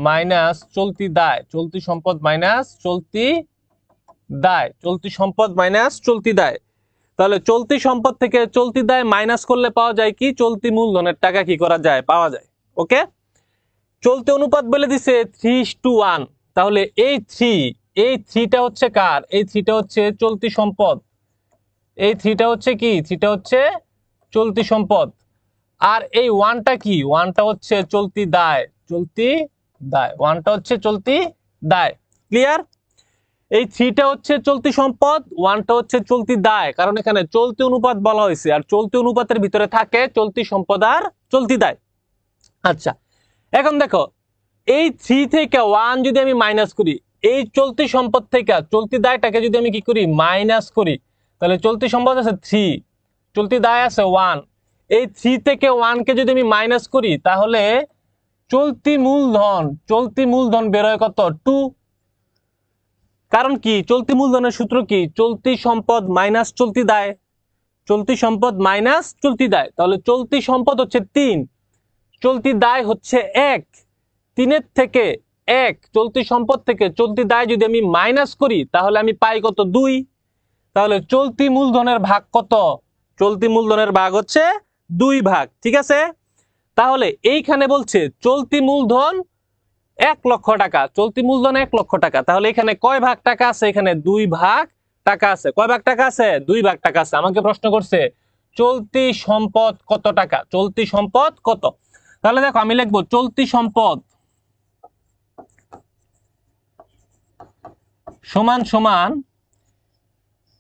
মাইনাস চলতি দায়, চলতি সম্পদ মাইনাস চলতি দায়, চলতি সম্পদ মাইনাস চলতি দায়। তাহলে চলতি সম্পদ থেকে চলতি দায় মাইনাস করলে পাওয়া যায় কি, চলতি মূলধনের টাকা কি করা যায়, পাওয়া যায়। ওকে, চলতি অনুপাত বলে দিছে 3:1, তাহলে এই 3, এই 3টা হচ্ছে কার? এই 3টা হচ্ছে চলতি সম্পদ, এই 3টা হচ্ছে কি, 3টা হচ্ছে চলতি সম্পদ। আর এই 1টা কি, 1টা হচ্ছে চলতি দায়, চলতি দায়, 1টা হচ্ছে চলতি দায়। ক্লিয়ার? এই 3টা হচ্ছে চলতি সম্পদ, 1টা হচ্ছে চলতি দায়, কারণ এখানে চলতি অনুপাত বলা হয়েছে, আর চলতি অনুপাতের ভিতরে থাকে চলতি সম্পদ আর চলতি দায়। আচ্ছা, এখন দেখো এই 3 থেকে 1 যদি আমি মাইনাস করি, এই চলতি সম্পদ থেকে চলতি দায়টাকে যদি আমি কি করি, মাইনাস করি, তাহলে চলতি সম্পদ আছে 3, চলতি দায় আছে 1, এই 3 থেকে 1 কে যদি আমি মাইনাস করি তাহলে চলতি মূলধন, চলতি মূলধন বেরোয় কত, 2। কারণ কি, চলতি মূলধনের সূত্র কি, চলতি সম্পদ মাইনাস চলতি দায়, চলতি সম্পদ মাইনাস চলতি দায়। তাহলে চলতি সম্পদ হচ্ছে 3, চলতি দায় হচ্ছে 1, 3-এর থেকে 1 চলতি সম্পদ থেকে চলতি দায় যদি আমি মাইনাস করি তাহলে আমি পাই কত, 2। তাহলে চলতি মূলধনের ভাগ কত, চলতি মূলধনের ভাগ হচ্ছে 2 ভাগ, ঠিক আছে। তাহলে এইখানে বলছে চলতি মূলধন 1 লক্ষ টাকা, চলতি মূলধন 1 লক্ষ টাকা, তাহলে এখানে কয় ভাগ টাকা আছে, এখানে 2 ভাগ টাকা আছে। কয় ভাগ টাকা আছে, 2 ভাগ টাকা আছে। আমাকে প্রশ্ন করছে চলতি সম্পদ কত টাকা, চলতি সম্পদ কত। তাহলে দেখো আমি লিখবো চলতি সম্পদ সমান সমান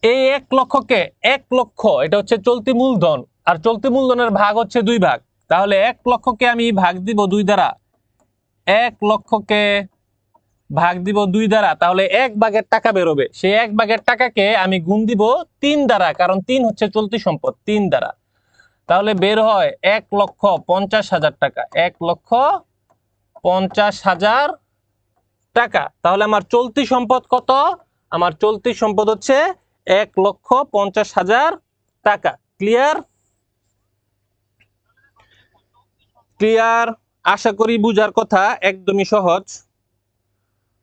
এই 1 লক্ষকে, 1 লক্ষ এটা হচ্ছে চলতি মূলধন, আর চলতি মূলধনের ভাগ হচ্ছে 2 ভাগ। তাহলে 1 লক্ষকে আমি ভাগ দিব 2 দ্বারা, 1 লক্ষকে ভাগ দিব 2 দ্বারা, তাহলে 1 ভাগের টাকা বেরোবে। সেই 1 ভাগের টাকাকে আমি গুণ দিব 3 দ্বারা, কারণ 3 হচ্ছে চলতি সম্পদ, 3 দ্বারা। তাহলে বের হয় 1,50,000 টাকা, 1,50,000 টাকা। তাহলে আমার চলতি সম্পদ কত, আমার চলতি সম্পদ হচ্ছে 1,50,000 টাকা। ক্লিয়ার? ক্লিয়ার? আশা করি বুঝার কথা, একদমই সহজ।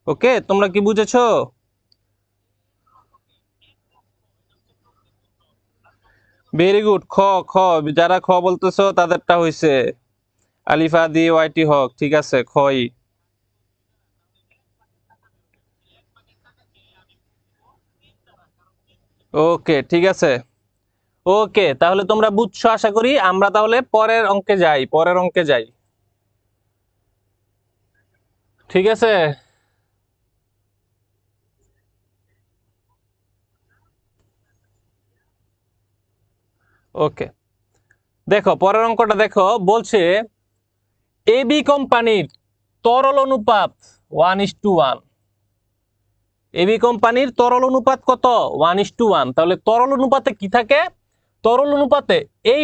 ওকে, তোমরা কি বুঝেছো? Very good. খ, খ, যারা খ বলতেছো তাদেরটা হইছে, আলিফা দি ওয়াইটি হক, ঠিক আছে, খই। ওকে, ঠিক আছে, ওকে, তাহলে তোমরা বুঝছো আশা করি। আমরা তাহলে পরের অঙ্কে যাই, পরের অঙ্কে যাই, ঠিক আছে। ওকে, দেখো পরের অঙ্কটা দেখো, বলছে এবি কোম্পানির তরল অনুপাত 1:1, এবি কোম্পানির তরল অনুপাত কত 1:1। তাহলে তরল অনুপাতে কি থাকে, তরল অনুপাতে এই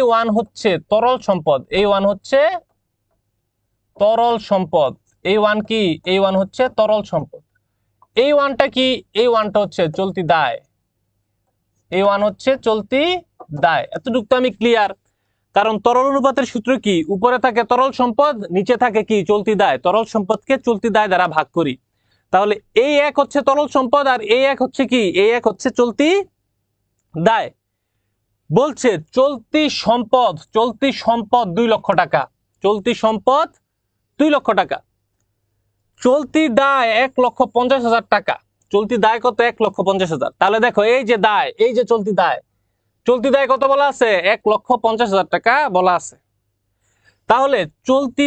ওয়ান হচ্ছে তরল সম্পদ, এই ওয়ান হচ্ছে তরল সম্পদ, এই ওয়ান কি, এই ওয়ান হচ্ছে তরল সম্পদ। এই ওয়ানটা কি, এই ওয়ানটা হচ্ছে চলতি দায়, এই ওয়ান হচ্ছে চলতি দায়। এতটুকু তো আমি ক্লিয়ার। কারণ তরল অনুপাতের সূত্র কি, উপরে থাকে তরল সম্পদ, নিচে থাকে কি চলতি দায়, তরল সম্পদকে চলতি দায় দ্বারা ভাগ করি। তাহলে এই এক হচ্ছে তরল সম্পদ আর এই এক হচ্ছে কি, এই এক হচ্ছে চলতি দায়। বলছে চলতি সম্পদ 2 লক্ষ টাকা, চলতি সম্পদ 2 লক্ষ টাকা, চলতি দায় 1,50,000 টাকা। চলতি দায় কত, 1,50,000। তাহলে দেখো এই যে দায়, এই যে চলতি দায়, চলতি দায় কত বলা আছে, 1,50,000 টাকা বলা আছে। তাহলে চলতি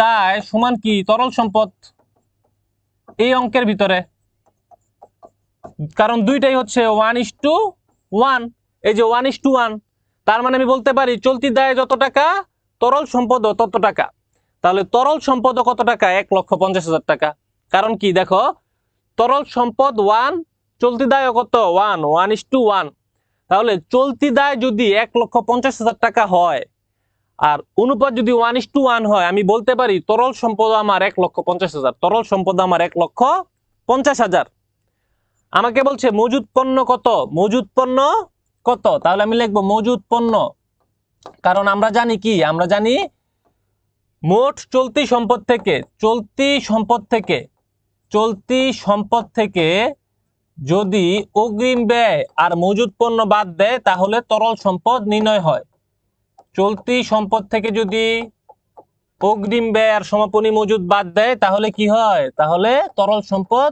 দায় সমান কি তরল সম্পদ এই অঙ্কের ভিতরে, কারণ দুইটাই হচ্ছে 1:1, এই যে 1:1। তার মানে আমি বলতে পারি চলতি দায় যত টাকা তরল সম্পদ তত টাকা। তাহলে তরল সম্পদ কত টাকা, 1,50,000 টাকা। কারণ কি দেখো, তরল সম্পদ 1, চলতি দায় কত 1:1। তাহলে চলতি দায় যদি 1,50,000 টাকা হয় আর অনুপাত যদি 1:1 হয়, আমি বলতে পারি তরল সম্পদ আমার 1,50,000, তরল সম্পদ আমার 1,50,000। আমাকে বলছে মজুদ পণ্য কত, মজুদ পণ্য কত, তাহলে আমি লিখবো মজুদ পণ্য। কারণ আমরা জানি কি, আমরা জানি মোট চলতি সম্পদ থেকে যদি অগ্রিম ব্যয় আর মজুদ পণ্য বাদ দেয় তাহলে তরল সম্পদ নির্ণয় হয়। চলতি সম্পদ থেকে যদি অগ্রিম ব্যয় আর সমাপনী মজুদ বাদ দেয় তাহলে কি হয়, তাহলে তরল সম্পদ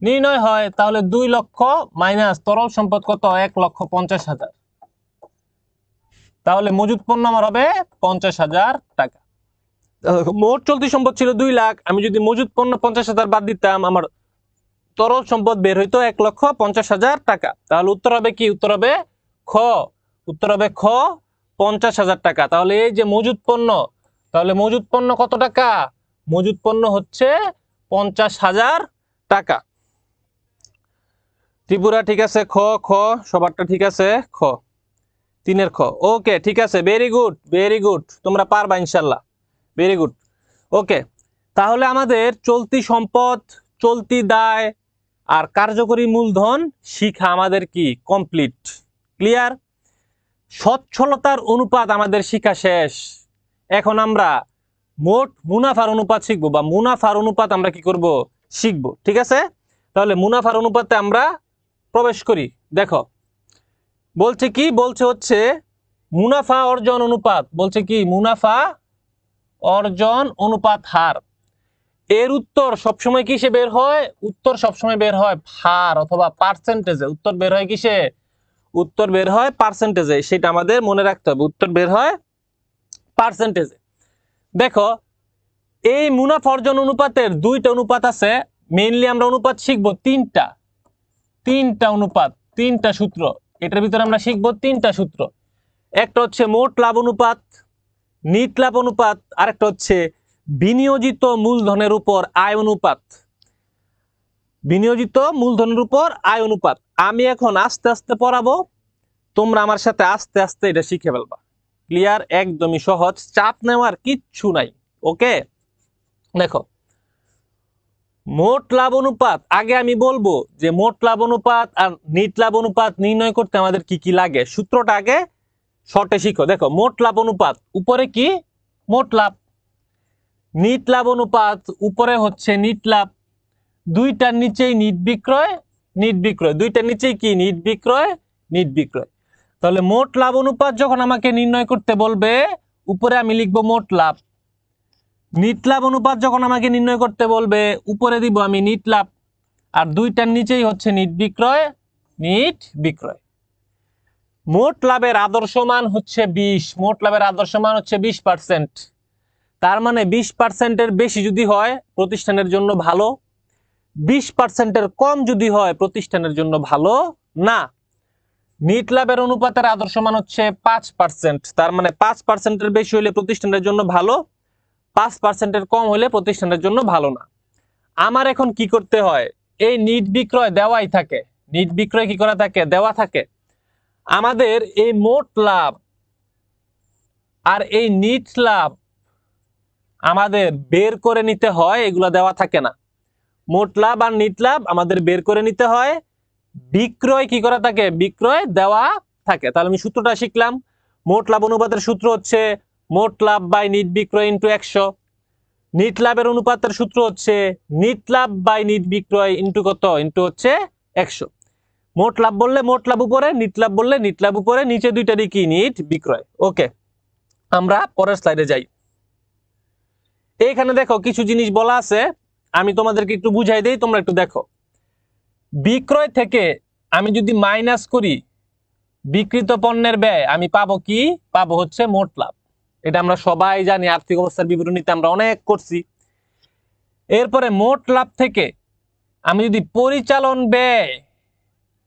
নির্ণয় হয়। তাহলে 2 লক্ষ মাইনাস তরল সম্পদ কত, 1,50,000। তাহলে মজুদ পণ্য আমার হবে 50,000 টাকা। মোট চলতি সম্পদ ছিল 2 লাখ, আমি যদি মজুদ পণ্য 50,000 বাদ দিতাম আমার তরল সম্পদ বের হইতো 1,50,000 টাকা। তাহলে উত্তর হবে কি, উত্তর হবে খ, উত্তর হবে খ 50,000 টাকা। তাহলে এই যে মজুদ পণ্য, তাহলে মজুদ পণ্য কত টাকা, মজুদ পণ্য হচ্ছে 50,000 টাকা। ত্রিপুরা ঠিক আছে, খ খ সবারটা ঠিক আছে, খ 3-এর খ। ওকে ঠিক আছে, ভেরি গুড, তোমরা পারবা ইনশাল্লাহ, ভেরি গুড। ওকে, তাহলে আমাদের চলতি সম্পদ, চলতি দায় আর কার্যকরী মূলধন শিখা আমাদের কি কমপ্লিট, ক্লিয়ার। সচ্ছলতার অনুপাত আমাদের শিখা শেষ। এখন আমরা মোট মুনাফার অনুপাত শিখবো, বা মুনাফার অনুপাত আমরা কি করব, শিখবো। ঠিক আছে, তাহলে মুনাফার অনুপাতে আমরা প্রবেশ করি। দেখো বলছে কি, বলছে হচ্ছে মুনাফা অর্জন অনুপাত, বলছে কি মুনাফা অর্জন অনুপাত হার। এর উত্তর সবসময় কিসে বের হয়, উত্তর সবসময় বের হয় হার অথবা পার্সেন্টেজে। উত্তর বের হয় কিসে, উত্তর বের হয় পার্সেন্টেজে, সেটা আমাদের মনে রাখতে হবে, উত্তর বের হয় পার্সেন্টেজে। দেখো এই মুনাফা অর্জন অনুপাতের 2টা অনুপাত আছে, মেইনলি আমরা অনুপাত শিখবো 3টা অনুপাত, 3টা সূত্র। এটার ভিতরে আমরা শিখবো 3টা সূত্র। একটা হচ্ছে মোট লাভ অনুপাত, নিট লাভ অনুপাত, আরেকটা হচ্ছে বিনিয়োজিত মূলধনের উপর আয় অনুপাত, বিনিয়োজিত মূলধনের উপর আয় অনুপাত। আমি এখন আস্তে আস্তে পড়াবো, তোমরা আমার সাথে আস্তে আস্তে এটা শিখে ফেলবা, ক্লিয়ার, একদমই সহজ, চাপ নেওয়ার কিচ্ছু নাই। ওকে, দেখো মোট লাভ অনুপাত, আগে আমি বলবো যে মোট লাভ অনুপাত আর নিট লাভ অনুপাত নির্ণয় করতে আমাদের কি কি লাগে, সূত্রটা আগে শর্টে শিখো। দেখো মোট লাভ অনুপাত, উপরে কি মোট লাভ, নিট লাভ অনুপাত উপরে হচ্ছে নিট লাভ, দুইটার নিচেই নিট বিক্রয়, দুইটার নিচেই কি নিট বিক্রয়। তাহলে মোট লাভ অনুপাত যখন আমাকে নির্ণয় করতে বলবে উপরে আমি লিখবো মোট লাভ, নিট লাভ অনুপাত যখন আমাকে নির্ণয় করতে বলবে উপরে দিব আমি নিট লাভ, আর দুইটার নিচেই হচ্ছে নিট বিক্রয়। মোট লাভের আদর্শ মান হচ্ছে 20, মোট লাভের আদর্শ মান হচ্ছে 20%। তার মানে 20%-এর বেশি যদি হয় প্রতিষ্ঠানের জন্য ভালো, 20%-এর কম যদি হয় প্রতিষ্ঠানের জন্য ভালো না। নিট লাভের অনুপাতের আদর্শ মান হচ্ছে 5%, তার মানে 5%-এর বেশি হলে প্রতিষ্ঠানের জন্য ভালো, 5%-এর কম হলে প্রতিষ্ঠানের জন্য ভালো না। আমার এখন কি করতে হয়, এই নিট বিক্রয় দেওয়াই থাকে, নিট বিক্রয় কি করা থাকে, দেওয়া থাকে। আমাদের এই মোট লাভ আর এই নিট লাভ আমাদের বের করে নিতে হয়, এগুলা দেওয়া থাকে না। মোট লাভ আর নিট লাভ আমাদের বের করে নিতে হয়, বিক্রয় কি করা থাকে, বিক্রয় দেওয়া থাকে। তাহলে আমি সূত্রটা শিখলাম, মোট লাভ অনুপাতের সূত্র হচ্ছে মোট লাভ বাই নিট বিক্রয় ইন্টু 100। নিট লাভের অনুপাতের সূত্র হচ্ছে নিট লাভ বাই নিট বিক্রয় ইন্টু কত, ইন্টু হচ্ছে 100। মোট লাভ বললে মোট লাভ উপরে, নিট লাভ বললে নিট লাভ উপরে, নিচে দুইটারই কি নিট বিক্রয়। ওকে, আমরা পরের স্লাইডে যাই। এইখানে দেখো কিছু জিনিস বলা আছে, আমি তোমাদেরকে একটু বুঝাই দেই, তোমরা একটু দেখো। বিক্রয় থেকে আমি যদি মাইনাস করি বিক্রিত পণ্যের ব্যয়, আমি পাবো কি, পাবো হচ্ছে মোট লাভ। এটা আমরা সবাই জানি, আর্থিক অবস্থার বিবরণীতে আমরা অনেক করছি। এরপরে মোট লাভ থেকে আমি যদি পরিচালন ব্যয়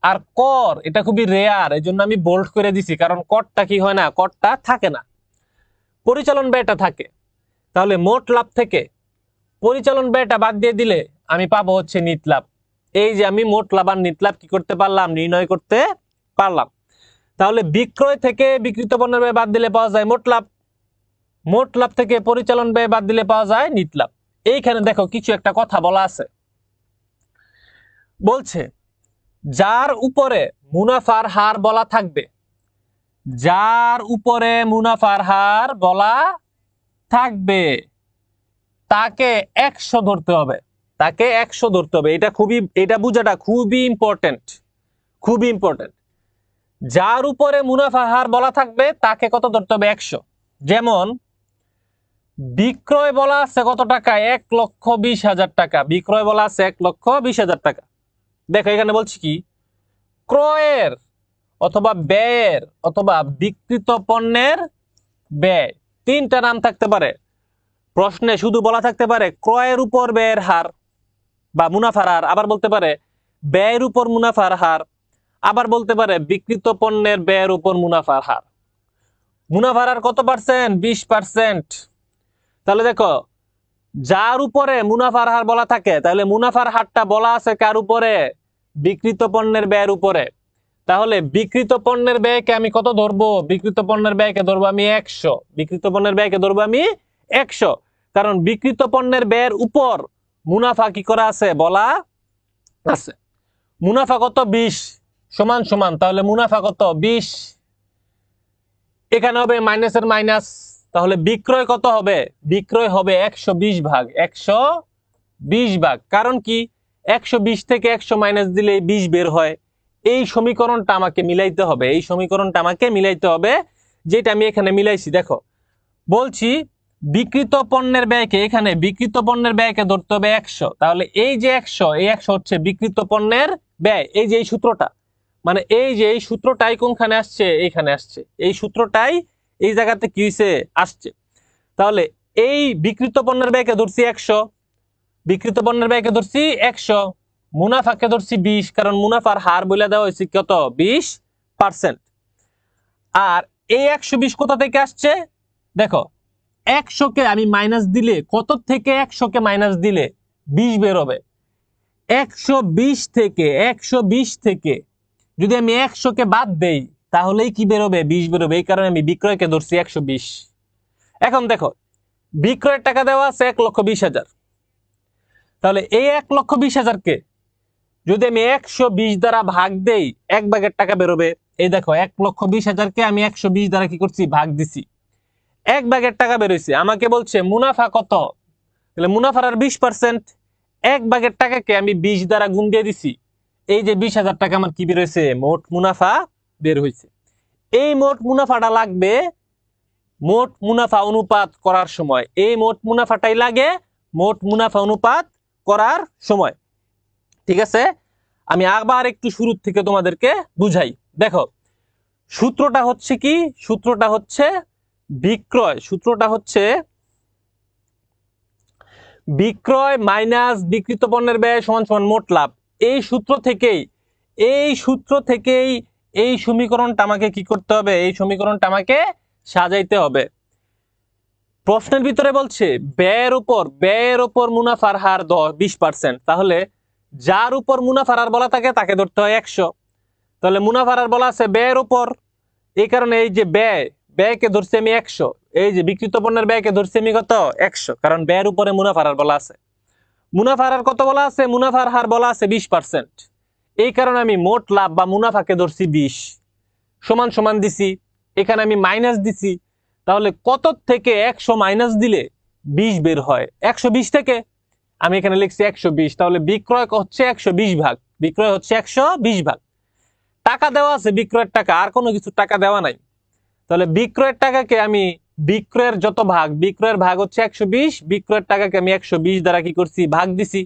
আর কর, এটা খুবই রেয়ার, এই জন্য আমি বোল্ড করে দিছি, কারণ করটা কি হয় না, করটা থাকে না, পরিচালন ব্যয়টা থাকে। তাহলে মোট লাভ থেকে পরিচালন ব্যয়টা বাদ দিয়ে দিলে আমি পাবো হচ্ছে নিট লাভ। এই যে আমি মোট লাভ আর নিট লাভ কি করতে পারলাম, নির্ণয় করতে পারলাম। তাহলে বিক্রয় থেকে বিক্রিত পণ্যের ব্যয় বাদ দিলে পাওয়া যায় মোট লাভ, মোট লাভ থেকে পরিচালন ব্যয় বাদ দিলে পাওয়া যায় নিট লাভ। এইখানে দেখো কিছু একটা কথা বলা আছে, বলছে যার উপরে মুনাফার হার বলা থাকবে, যার উপরে মুনাফার হার বলা থাকবে তাকে 100 ধরতে হবে, তাকে 100 ধরতে হবে। এটা খুবই, এটা বুঝাটা খুবই ইম্পর্টেন্ট, খুবই ইম্পর্টেন্ট। যার উপরে মুনাফার হার বলা থাকবে তাকে কত ধরতে হবে, 100। যেমন বিক্রয় বলা আছে কত টাকা, 1,20,000 টাকা, বিক্রয় বলা আছে 1,20,000 টাকা। দেখো এখানে বলছি কি, ক্রয়ের অথবা ব্যয়ের অথবা বিক্রিত পণ্যের ব্যয়, তিনটা নাম থাকতে পারে। প্রশ্নে শুধু বলা থাকতে পারে ক্রয়ের উপর ব্যয়ের হার বা মুনাফার হার, আবার বলতে পারে ব্যয়ের উপর মুনাফার হার, আবার বলতে পারে বিক্রিত পণ্যের ব্যয়ের উপর মুনাফার হার। মুনাফার হার কত পার্সেন্ট, 20%। তাহলে দেখো যার উপরে মুনাফার হার বলা থাকে, তাহলে মুনাফার হারটা বলা আছে কার উপরে, বিক্রিত পণ্যের ব্যয়ের উপরে। তাহলে বিক্রিত পণ্যের ব্যয়কে আমি কত ধরবো, বিক্রিত পণ্যের ব্যয়কে ধরবো আমি 100, বিক্রিত পণ্যের ব্যয়কে ধরবো আমি 100, কারণ বিক্রিত পণ্যের ব্যয়ের উপর মুনাফা কি করা আছে, বলা আছে। মুনাফা কত, 20 সমান সমান, তাহলে মুনাফা কত, 20, এখানে হবে মাইনাসের মাইনাস, তাহলে বিক্রয় কত হবে, বিক্রয় হবে 120 ভাগ, 120 ভাগ। কারণ কি 120 থেকে 100 মাইনাস দিলে 20 বের হয়। এই সমীকরণটা আমাকে মিলাইতে হবে, এই সমীকরণটা আমাকে মিলাইতে হবে, যেটা আমি এখানে মিলাইছি। দেখো বলছি বিক্রিত পণ্যের ব্যয়কে, এখানে বিক্রিত পণ্যের ব্যয়কে ধরতে হবে 100। তাহলে এই যে 100, এই 100 হচ্ছে বিক্রিত পণ্যের ব্যয়। এই যে এই সূত্রটা, মানে এই যে এই সূত্রটাই কোনখানে আসছে, এইখানে আসছে, এই সূত্রটাই এই জায়গাতে কি হইছে, আসছে। তাহলে এই বিক্রিত পণ্যের ব্যয়কে ধরছি 100, বিক্রিত পণ্যের ব্যয়কে ধরছি 100, মুনাফাকে ধরছি 20, কারণ মুনাফার হার বলে দেওয়া হয়েছে কত, 20%। আর এই 120 কোথা থেকে আসছে, দেখো 100 কে আমি মাইনাস দিলে, কত থেকে 100 কে মাইনাস দিলে 20 বের হবে। 120 থেকে যদি আমি 100 কে বাদ দেই তাহলেই কি বেরোবে, 20 বেরোবে। এই কারণে আমি বিক্রয়কে ধরছি 120। এখন দেখো বিক্রয়ের টাকা দেওয়া আছে 1,20,000, তাহলে এই 1,20,000 কে যদি আমি 120 দ্বারা ভাগ দেই, 1 ভাগের টাকা বেরোবে। এই দেখো 1,20,000 কে আমি 120 দ্বারা কি করছি, ভাগ দিছি, 1 ভাগের টাকা বেরোইছে। আমাকে বলছে মুনাফা কত, তাহলে মুনাফার আর 20%, 1 ভাগের টাকাকে আমি 20 দ্বারা গুণ দিয়ে দিছি। এই যে 20,000 টাকা আমার কি বের হয়েছে, মোট মুনাফা বের হয়েছে। এই মোট মুনাফাটা লাগবে মোট মুনাফা অনুপাত করার সময়, এই মোট মুনাফাটাই লাগে মোট মুনাফা অনুপাত করার সময়। ঠিক আছে, আমি আবার একটু শুরু থেকে তোমাদেরকে বুঝাই। দেখো সূত্রটা হচ্ছে কি, সূত্রটা হচ্ছে বিক্রয়, সূত্রটা হচ্ছে বিক্রয় মাইনাস বিক্রিত পণ্যের ব্যয় সমান সমান মোট লাভ। এই সূত্র থেকেই এই সমীকরণটা আমাকে কি করতে হবে, এই সমীকরণটা আমাকে সাজাইতে হবে। প্রশ্নের ভিতরে বলছে ব্যয়ের উপর মুনাফার হার 20%। তাহলে যার উপর মুনাফার হার বলা থাকে তাকে ধরতে হয় 100। তাহলে মুনাফার হার বলা আছে ব্যয়ের উপর, এই কারণে এই যে ব্যয়কে ধরছি আমি 100, এই যে বিক্রিত পণ্যের ব্যয়কে ধরছি আমি কত 100, কারণ ব্যয়ের উপরে মুনাফার হার বলা আছে। মুনাফার হার কত বলা আছে? মুনাফার হার বলা আছে 20%। এই কারণে আমি মোট লাভ বা মুনাফাকে ধরছি 20 সমান সমান দিছি, এখানে আমি মাইনাস দিছি। তাহলে কত থেকে 100 মাইনাস দিলে 20 বের হয়? 120 থেকে আমি এখানে লিখছি 120। তাহলে বিক্রয় হচ্ছে 120 ভাগ, বিক্রয় হচ্ছে 120 ভাগ। টাকা দেওয়া আছে বিক্রয়ের টাকা, আর কোনো কিছু টাকা দেওয়া নাই। তাহলে বিক্রয়ের টাকাকে আমি বিক্রয়ের যত ভাগ, বিক্রয়ের ভাগ হচ্ছে 120, বিক্রয়ের টাকাকে আমি 120 দ্বারা কি করছি? ভাগ দিছি।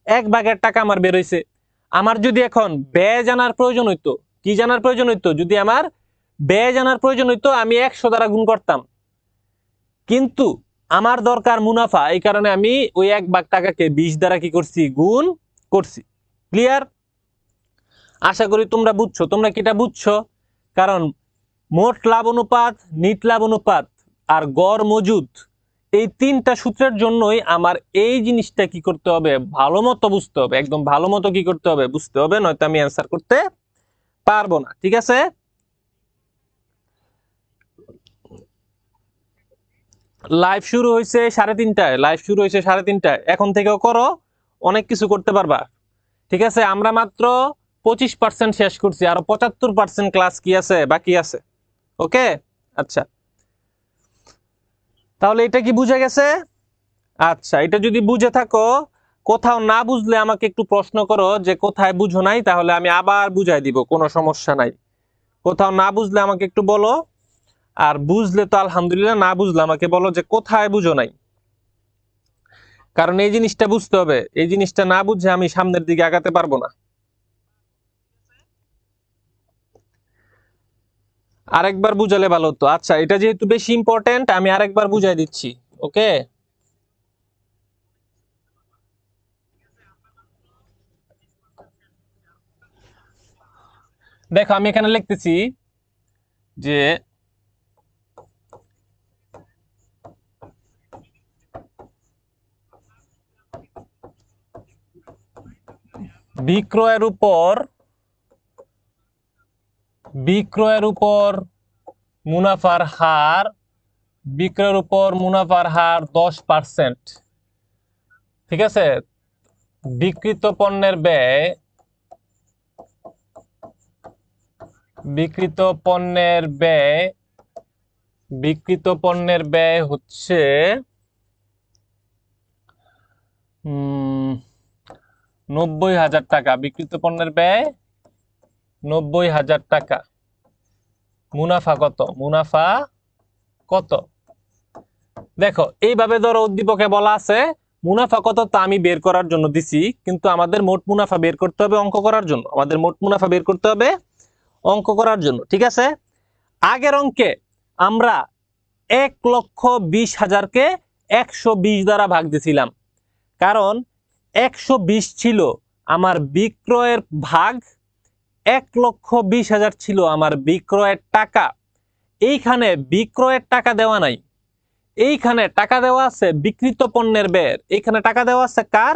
1 ভাগের টাকা আমার বের হইছে। আমার যদি এখন ব্যয় জানার প্রয়োজন হইতো, কি জানার প্রয়োজন হইতো? যদি আমার ব্যয় জানার প্রয়োজন হইতো আমি 100 দ্বারা গুণ করতাম, কিন্তু আমার দরকার মুনাফা, এই কারণে আমি ওই 1 ভাগ টাকাকে 20 দ্বারা কি করছি? গুণ করছি। ক্লিয়ার? আশা করি তোমরা বুঝছো। তোমরা কি এটা বুঝছো? কারণ মোট লাভ অনুপাত, নিট লাভ অনুপাত আর গড় মজুদ, এই 3টা সূত্রের জন্যই আমার এই জিনিসটা কি করতে হবে? ভালো মতো বুঝতে হবে, একদম ভালো মতো কি করতে হবে? বুঝতে হবে, নয়তো আমি অ্যান্সার করতে পারবো না। ঠিক আছে? লাইভ শুরু হয়েছে 3:30টায়, লাইভ শুরু হয়েছে 3:30টায়। এখন থেকেও করো, অনেক কিছু করতে পারবা। ঠিক আছে? আমরা মাত্র 25% শেষ করছি, আর 75% ক্লাস কি আছে? বাকি আছে। ওকে, আচ্ছা, তাহলে এটা কি বুঝে গেছে? আচ্ছা, এটা যদি বুঝে থাকো, কোথাও না বুঝলে আমাকে একটু প্রশ্ন করো যে কোথায় বুঝো নাই, তাহলে আমি আবার বুঝাই দিব, কোনো সমস্যা নাই। কোথাও না বুঝলে আমাকে একটু বলো, আর বুঝলে তো আলহামদুলিল্লাহ, না বুঝলে আমাকে বলো যে কোথায় বুঝো নাই। কারণ এই জিনিসটা বুঝতে হবে, এই জিনিসটা না বুঝে আমি সামনের দিকে আগাতে পারবো না। আরেকবার বুঝালে ভালো হতো। আচ্ছা, এটা যেহেতু বেশি ইম্পর্টেন্ট, আমি আরেকবার বুঝাই দিচ্ছি। ওকে, দেখো আমি এখানে লিখতেছি যে বিক্রয়ের উপর মুনাফার হার, বিক্রয়ের উপর মুনাফার হার 10%। ঠিক আছে? বিক্রিত পণ্যের ব্যয়, বিক্রিত পণ্যের ব্যয় হচ্ছে 90,000 টাকা। বিক্রিত পণ্যের ব্যয় 90,000 টাকা। মুনাফা কত? মুনাফা কত? দেখো এইভাবে ধরো উদ্দীপকে বলা আছে মুনাফা কত, তা আমি বের করার জন্য দিছি, কিন্তু আমাদের মোট মুনাফা বের করতে হবে অঙ্ক করার জন্য। আমাদের মোট মুনাফা বের করতে হবে অঙ্ক করার জন্য। ঠিক আছে? আগের অঙ্কে আমরা 1,20,000কে 120 দ্বারা ভাগ দিছিলাম, কারণ 120 ছিল আমার বিক্রয়ের ভাগ, 1,20,000 ছিল আমার বিক্রয়ের টাকা। এইখানে বিক্রয়ের টাকা দেওয়া নাই, এইখানে টাকা দেওয়া আছে বিক্রিত পণ্যের ব্যয়ের। এইখানে টাকা দেওয়া আছে কার?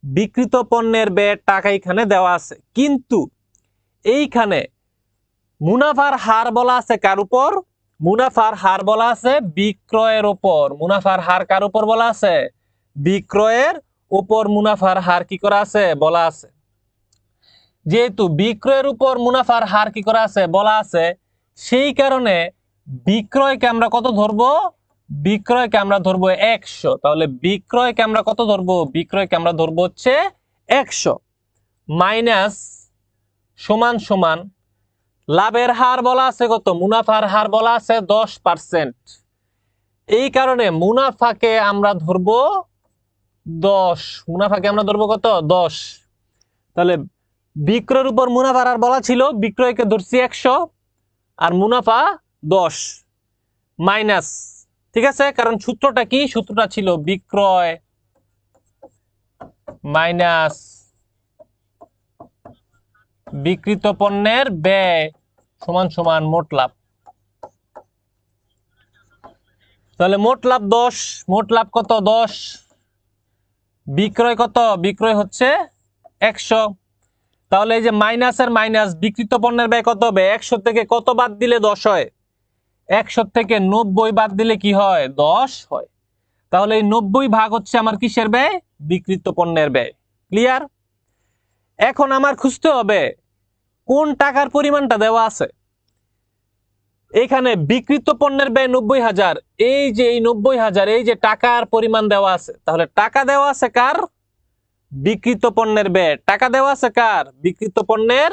বিক্রিত পণ্যের ব্যয়ের টাকা এখানে দেওয়া আছে, কিন্তু এইখানে মুনাফার হার বলা আছে কার উপর? মুনাফার হার বলা আছে বিক্রয়ের উপর। মুনাফার হার কার উপর বলা আছে? বিক্রয়ের উপর মুনাফার হার কি করা আছে? বলা আছে। যেহেতু বিক্রয়ের উপর মুনাফার হার কি করা আছে? বলা আছে, সেই কারণে বিক্রয়কে আমরা কত ধরবো? বিক্রয়কে আমরা ধরবো 100। তাহলে বিক্রয়কে আমরা কত ধরবো? বিক্রয়কে আমরা ধরবো হচ্ছে 100 মাইনাস সমান সমান লাভের হার বলা আছে কত? মুনাফার হার বলা আছে 10%। এই কারণে মুনাফাকে আমরা ধরবো 10। মুনাফাকে আমরা ধরবো কত? 10। তাহলে বিক্রয়ের উপর মুনাফার হার বলা ছিল, বিক্রয়কে ধরছি 100 আর মুনাফা 10 মাইনাস। ঠিক আছে? কারণ সূত্রটা কি? সূত্রটা ছিল বিক্রয় মাইনাস বিক্রিত পণ্যের ব্যয় সমান সমান মোট লাভ। তাহলে মোট লাভ 10, মোট লাভ কত 10, বিক্রয় কত, বিক্রয় হচ্ছে 100। তাহলে এই যে মাইনাসের মাইনাস, বিক্রিত পণ্যের ব্যয় কত হবে, 100 থেকে কত বাদ দিলে 10 হয়, 100 থেকে 90 বাদ দিলে কি হয়, 10 হয়। তাহলে এই 90 ভাগ হচ্ছে আমার কিসের ব্যয়, বিক্রিত পণ্যের ব্যয়। ক্লিয়ার? এখন আমার খুঁজতে হবে কোন টাকার পরিমাণটা দেওয়া আছে। এখানে বিক্রিত পণ্যের ব্যয় 90,000, এই যে এই 90,000, এই যে টাকার পরিমাণ দেওয়া আছে, তাহলে টাকা দেওয়া আছে কার, বিক্রিত পণ্যের ব্যয়। টাকা দেওয়া আছে কার, বিক্রিত পণ্যের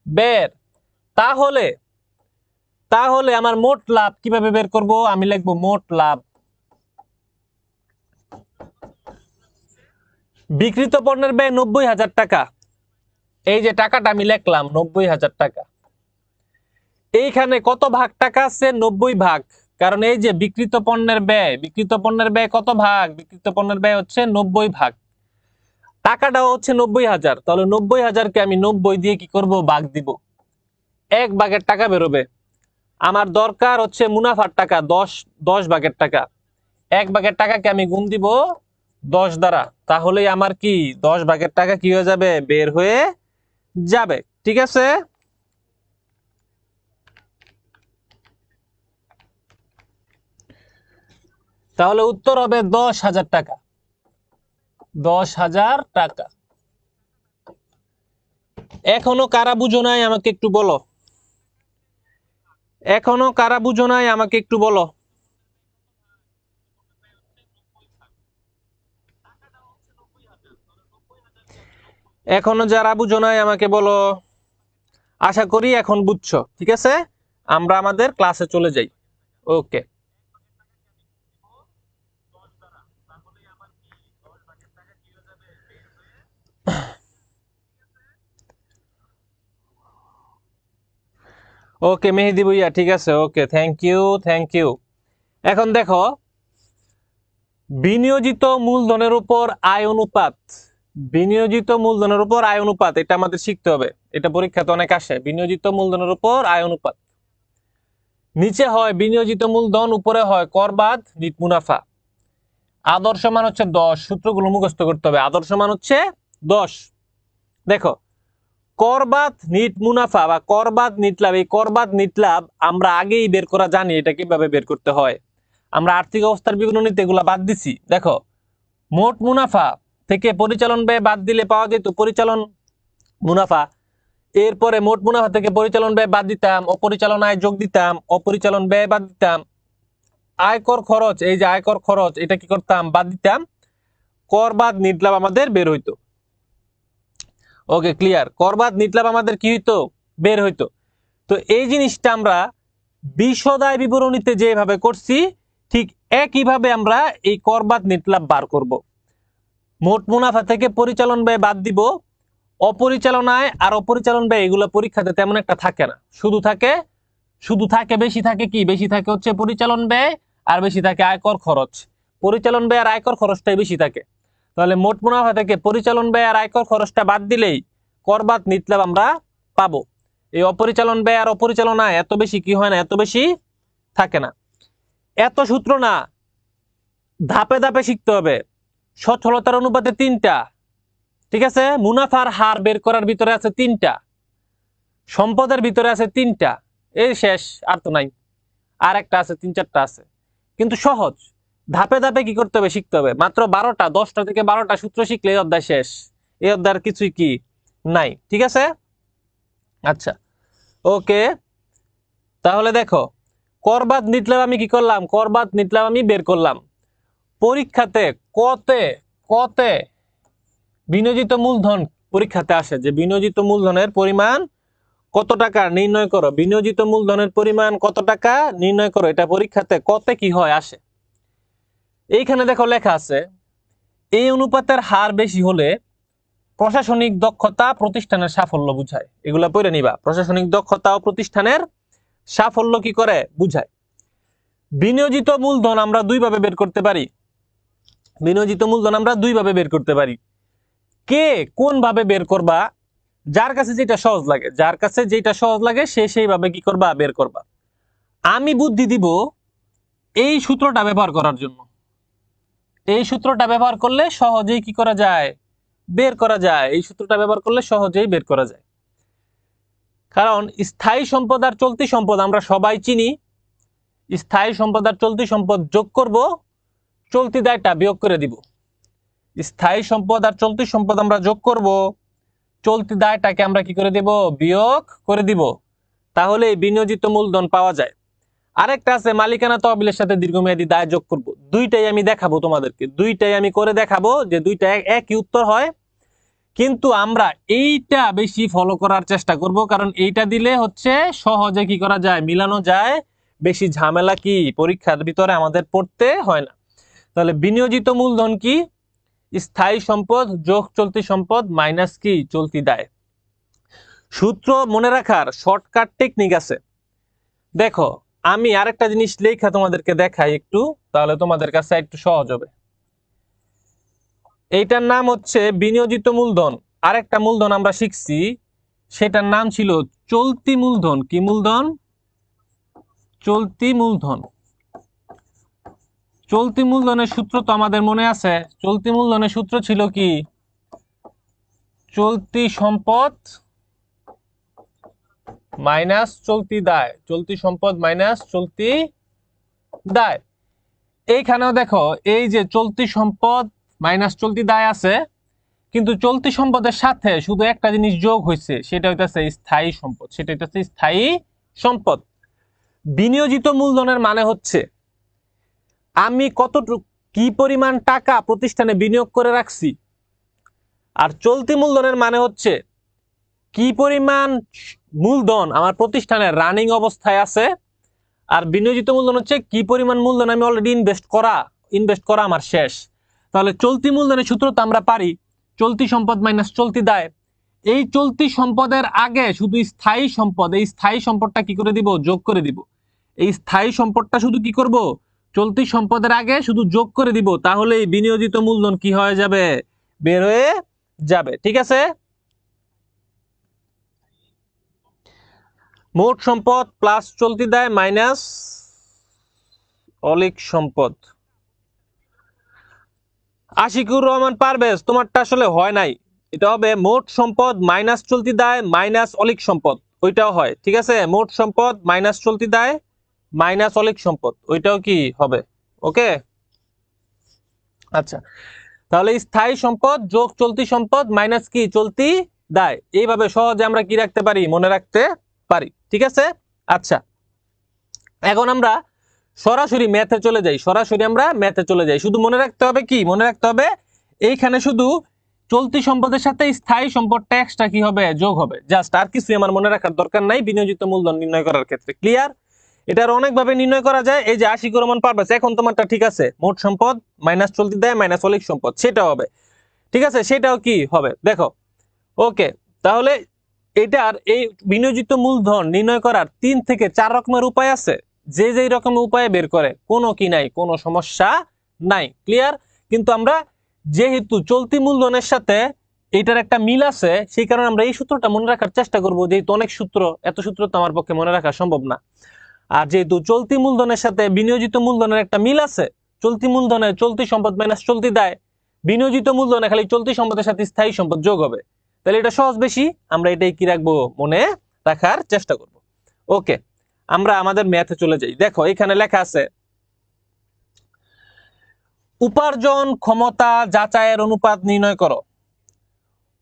ব্যয়ের। তাহলে তাহলে আমার মোট লাভ কিভাবে বের করব, আমি লিখবো মোট লাভ, বিক্রিত পণ্যের ব্যয় 90,000 টাকা, এই যে টাকাটা আমি লিখলাম 90,000 টাকা। এইখানে কত ভাগ টাকা আছে, 90 ভাগ, কারণ এই যে বিক্রিত পণ্যের ব্যয়, বিক্রিত পণ্যের ব্যয় কত ভাগ, বিক্রিত পণ্যের ব্যয় হচ্ছে 90 ভাগ, টাকাটাও হচ্ছে 90,000। তাহলে 90,000কে আমি 90 দিয়ে কি করব, ভাগ দিব, 1 ভাগের টাকা বেরোবে। আমার দরকার হচ্ছে মুনাফার টাকা, 10 ভাগের টাকা, 1 ভাগের টাকাকে আমি গুণ দিব 10 দ্বারা, তাহলেই আমার কি 10 ভাগের টাকা কি হয়ে যাবে, বের হয়ে যাবে। ঠিক আছে? তাহলে উত্তর হবে 10,000 টাকা, 10,000 টাকা। এখনো কারা বুঝো নাই আমাকে একটু বলো, এখনো কারা বুঝো নাই আমাকে একটু বলো। এখনো যারা বুঝো নাই আমাকে বলো। আশা করি এখন বুঝছো। ঠিক আছে, আমরা আমাদের ক্লাসে চলে যাই। ওকে, ওকে মেহেদি ভুইয়া, ঠিক আছে, ওকে, থ্যাংক ইউ, থ্যাংক ইউ। এখন দেখো, বিনিয়োজিত মূলধনের উপর আয় অনুপাত, বিনিয়োজিত মূলধনের উপর আয় অনুপাত, এটা আমাদের শিখতে হবে, এটা পরীক্ষাতে অনেক আসে। বিনিয়োজিত মূলধনের উপর আয় অনুপাত, নিচে হয় বিনিয়োজিত মূলধন, উপরে হয় কর বাদ নিট মুনাফা। আদর্শ মান হচ্ছে 10, সূত্রগুলো মুখস্থ করতে হবে। আদর্শ মান হচ্ছে 10। দেখো, কর বাদ নিট মুনাফা বা কর বাদ নিট লাভ, এই কর বাদ নিট লাভ আমরা আগেই বের করা জানি, এটা কিভাবে বের করতে হয়। আমরা আর্থিক অবস্থার বিবরণীতে এগুলা বাদ দিছি। দেখো, মোট মুনাফা থেকে পরিচালন ব্যয় বাদ দিলে পাওয়া যেত পরিচালন মুনাফা। এরপরে মোট মুনাফা থেকে পরিচালন ব্যয় বাদ দিতাম, অপরিচালন আয় যোগ দিতাম, অপরিচালন ব্যয় বাদ দিতাম, আয়কর খরচ, এই যে আয়কর খরচ, এটা কি করতাম, বাদ দিতাম, কর বাদ নিট লাভ আমাদের বের হইতো। ওকে, ক্লিয়ার? কর বাদ নিট লাভ আমাদের কি হইতো, বের হইতো। তো এই জিনিসটা আমরা বিশদ আয় বিবরণীতে যেভাবে করছি, ঠিক একইভাবে আমরা এই কর বাদ নিট লাভ বার করব। মোট মুনাফা থেকে পরিচালন ব্যয় বাদ দিব, অপরিচালন আয় আর অপরিচালন ব্যয় এগুলো পরীক্ষাতে তেমন একটা থাকে না, শুধু থাকে বেশি থাকে কি, বেশি থাকে হচ্ছে পরিচালন ব্যয় আর বেশি থাকে আয়কর খরচ। পরিচালন ব্যয় আর আয়কর খরচটাই বেশি থাকে। তাহলে মোট মুনাফা থেকে পরিচালন ব্যয় আর আয়কর খরচটা বাদ দিলেই কর বাদ নিট লাভ আমরা পাবো। এই অপরিচালন ব্যয় আর অপরিচালন আয় এত বেশি কি হয় না, এত বেশি থাকে না। এত সূত্র না, ধাপে ধাপে শিখতে হবে। সচ্ছলতার অনুপাতে 3টা, ঠিক আছে, মুনাফার হার বের করার ভিতরে আছে 3টা, সম্পদের ভিতরে আছে 3টা, এই শেষ, আর তো নাই। আর একটা আছে, 3-4টা আছে, কিন্তু সহজ। ধাপে ধাপে কি করতে হবে, শিখতে হবে। মাত্র 12টা, 10টা থেকে 12টা সূত্র শিখলে এই অধ্যায় শেষ, এই অধ্যায়ের কিছুই কি নাই। ঠিক আছে, আচ্ছা, ওকে। তাহলে দেখো, কর বাদ নিট লাভ আমি কি করলাম, কর বাদ নিট লাভ আমি বের করলাম। পরীক্ষাতে কতে কতে বিনিয়োজিত মূলধন পরীক্ষাতে আসে, যে বিনিয়োজিত মূলধনের পরিমাণ কত টাকা নির্ণয় করো, বিনিয়োজিত মূলধনের পরিমাণ কত টাকা নির্ণয় করো, এটা পরীক্ষাতে কতে কি হয় আসে। এইখানে দেখো লেখা আছে, এই অনুপাতের হার বেশি হলে প্রশাসনিক দক্ষতা প্রতিষ্ঠানের সাফল্য বুঝায়। এগুলা পড়ে নিবা, প্রশাসনিক দক্ষতা ও প্রতিষ্ঠানের সাফল্য কি করে বুঝায়। বিনিয়োজিত মূলধন আমরা দুইভাবে বের করতে পারি, বিনিয়োজিত মূলধন আমরা দুইভাবে বের করতে পারি। কে কোন ভাবে বের করবা, যার কাছে যেটা সহজ লাগে, যার কাছে যেটা সহজ লাগে সে সেইভাবে কি করবা, বের করবা। আমি বুদ্ধি দিব এই সূত্রটা ব্যবহার করার জন্য। এই সূত্রটা ব্যবহার করলে সহজেই কি করা যায়, বের করা যায়। এই সূত্রটা ব্যবহার করলে সহজেই বের করা যায়। কারণ স্থায়ী সম্পদ আর চলতি সম্পদ আমরা সবাই চিনি। স্থায়ী সম্পদ আর চলতি সম্পদ যোগ করব, চলতি দায়টা বিয়োগ করে দিব। স্থায়ী সম্পদ আর চলতি সম্পদ আমরা যোগ করব, চলতি দায়টাকে আমরা কি করে দেব, বিয়োগ করে দিব। তাহলে বিনিয়োজিত মূলধন পাওয়া যায়। আরেকটা আছে মালিকানা তহবিলের সাথে দীর্ঘমেয়াদী দায় যোগ করব। দুইটাই আমি দেখাবো তোমাদেরকে, দুইটাই আমি করে দেখাবো যে দুইটা একই উত্তর হয়। কিন্তু আমরা এইটা বেশি ফলো করার চেষ্টা করব, কারণ এইটা দিলে হচ্ছে সহজে কি করা যায়, মিলানো যায়। বেশি ঝামেলা কি পরীক্ষার ভিতরে আমাদের পড়তে হয় না। তাহলে বিনিয়োজিত মূলধন কি, স্থায়ী সম্পদ যোগ চলতি সম্পদ মাইনাস কি, চলতি দায়। সূত্র মনে রাখার শর্টকাট টেকনিক আছে। দেখো আমি আরেকটা জিনিস লেখা তোমাদেরকে দেখাই একটু, তাহলে তোমাদের কাছে একটু সহজ হবে। এইটার নাম হচ্ছে বিনিয়োজিত মূলধন। আরেকটা মূলধন আমরা শিখছি, সেটার নাম ছিল চলতি মূলধন। কি মূলধন, চলতি মূলধন। চলতি মূলধনের সূত্র তো আমাদের মনে আছে। চলতি মূলধনের সূত্র ছিল কি, চলতি সম্পদ মাইনাস চলতি দায়, চলতি সম্পদ মাইনাস চলতি দায়। এইখানেও দেখো এই যে চলতি সম্পদ মাইনাস চলতি দায় আছে, কিন্তু চলতি সম্পদের সাথে শুধু একটা জিনিস যোগ হয়েছে, সেটা হইতেছে স্থায়ী সম্পদ। সেটা হইতেছে স্থায়ী সম্পদ। বিনিয়োজিত মূলধনের মানে হচ্ছে আমি কতটুকু কি পরিমাণ টাকা প্রতিষ্ঠানে বিনিয়োগ করে রাখছি। আর চলতি মূলধনের মানে হচ্ছে কি পরিমাণ মূলধন আমার প্রতিষ্ঠানের রানিং অবস্থায় আছে। আর বিনিয়োজিত মূলধন হচ্ছে কি পরিমাণ মূলধন আমি অলরেডি ইনভেস্ট করা আমার শেষ। তাহলে চলতি মূলধনের সূত্র তো আমরা পারি, চলতি সম্পদ মাইনাস চলতি দায়। এই চলতি সম্পদের আগে শুধু স্থায়ী সম্পদ, এই স্থায়ী সম্পদটা কি করে দিব, যোগ করে দিব। এই স্থায়ী সম্পদটা শুধু কি করব, চলতি সম্পদের আগে শুধু যোগ করে দিব। তাহলে এই বিনিয়োজিত মূলধন কি হয়ে যাবে, বের হয়ে যাবে। ঠিক আছে, মোট সম্পদ প্লাস চলতি দায় মাইনাস অলিক সম্পদ। আশিকুর রহমান পারভেজ, তোমারটা আসলে হয় নাই। এটা হবে মোট সম্পদ মাইনাস চলতি দায় মাইনাস অলিক সম্পদ, ওইটাও হয়। ঠিক আছে, মোট সম্পদ মাইনাস চলতি দায় মাইনাস অলিক সম্পদ, ওইটাও কি হবে। ওকে, আচ্ছা। তাহলে স্থায়ী সম্পদ যোগ চলতি সম্পদ মাইনাস কি, চলতি দায়। এইভাবে সহজে আমরা কি রাখতে পারি, মনে রাখতে পারি। ঠিক আছে, আচ্ছা। এখন আমরা সরাসরি ম্যাথে চলে যাই, সরাসরি আমরা ম্যাথে চলে যাই। শুধু মনে রাখতে হবে কি, মনে রাখতে হবে এইখানে শুধু চলতি সম্পদের সাথে স্থায়ী সম্পদটা এক্সট্রা কি হবে, যোগ হবে। জাস্ট, আর কিছু আমার মনে রাখার দরকার নাই বিনিয়োজিত মূলধন নির্ণয় করার ক্ষেত্রে। ক্লিয়ার? এটার অনেকভাবে নির্ণয় করা যায়। এই যে আশিকুর রহমান পারভেজ, এখন তোমারটা ঠিক আছে, মোট সম্পদ মাইনাস চলতি দায় মাইনাস অলিক সম্পদ, সেটা হবে। ঠিক আছে, সেটাও কি হবে দেখো। ওকে, তাহলে এটার এই বিনিয়োজিত মূলধন নির্ণয় করার 3 থেকে 4 রকমের উপায় আছে। যে যেই রকমের উপায়ে বের করে কোনো কি নাই, কোনো সমস্যা নাই। ক্লিয়ার? কিন্তু আমরা যেহেতু চলতি মূলধনের সাথে এটার একটা মিল আছে, সেই কারণে আমরা এই সূত্রটা মনে রাখার চেষ্টা করবো। যেহেতু অনেক সূত্র, এত সূত্র তো আমার পক্ষে মনে রাখা সম্ভব না। আর যেহেতু চলতি মূলধনের সাথে বিনিয়োজিত মূলধনের একটা মিল আছে, চলতি মূলধনে চলতি সম্পদ মাইনাস চলতি দায়, বিনিয়োজিত মূলধনে খালি চলতি সম্পদের সাথে স্থায়ী সম্পদ যোগ হবে। তাহলে এটা সহজ বেশি, আমরা এটাই কি রাখবো, মনে রাখার চেষ্টা করব। ওকে, আমরা আমাদের ম্যাথে চলে যাই। দেখো এখানে লেখা আছে উপার্জন ক্ষমতা যাচাইয়ের অনুপাত নির্ণয় করো।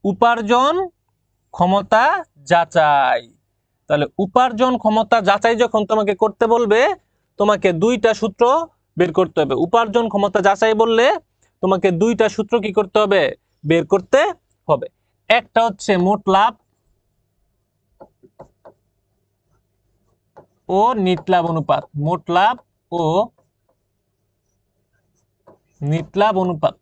উপার্জন ক্ষমতা যাচাই। তাহলে উপার্জন ক্ষমতা যাচাই যখন তোমাকে করতে বলবে, তোমাকে দুইটা সূত্র বের করতে হবে। উপার্জন ক্ষমতা যাচাই বললে তোমাকে দুইটা সূত্র কি করতে হবে, বের করতে হবে। একটা হচ্ছে মোট লাভ ও নিট লাভ অনুপাত। মোট লাভ ও নিট লাভ অনুপাত।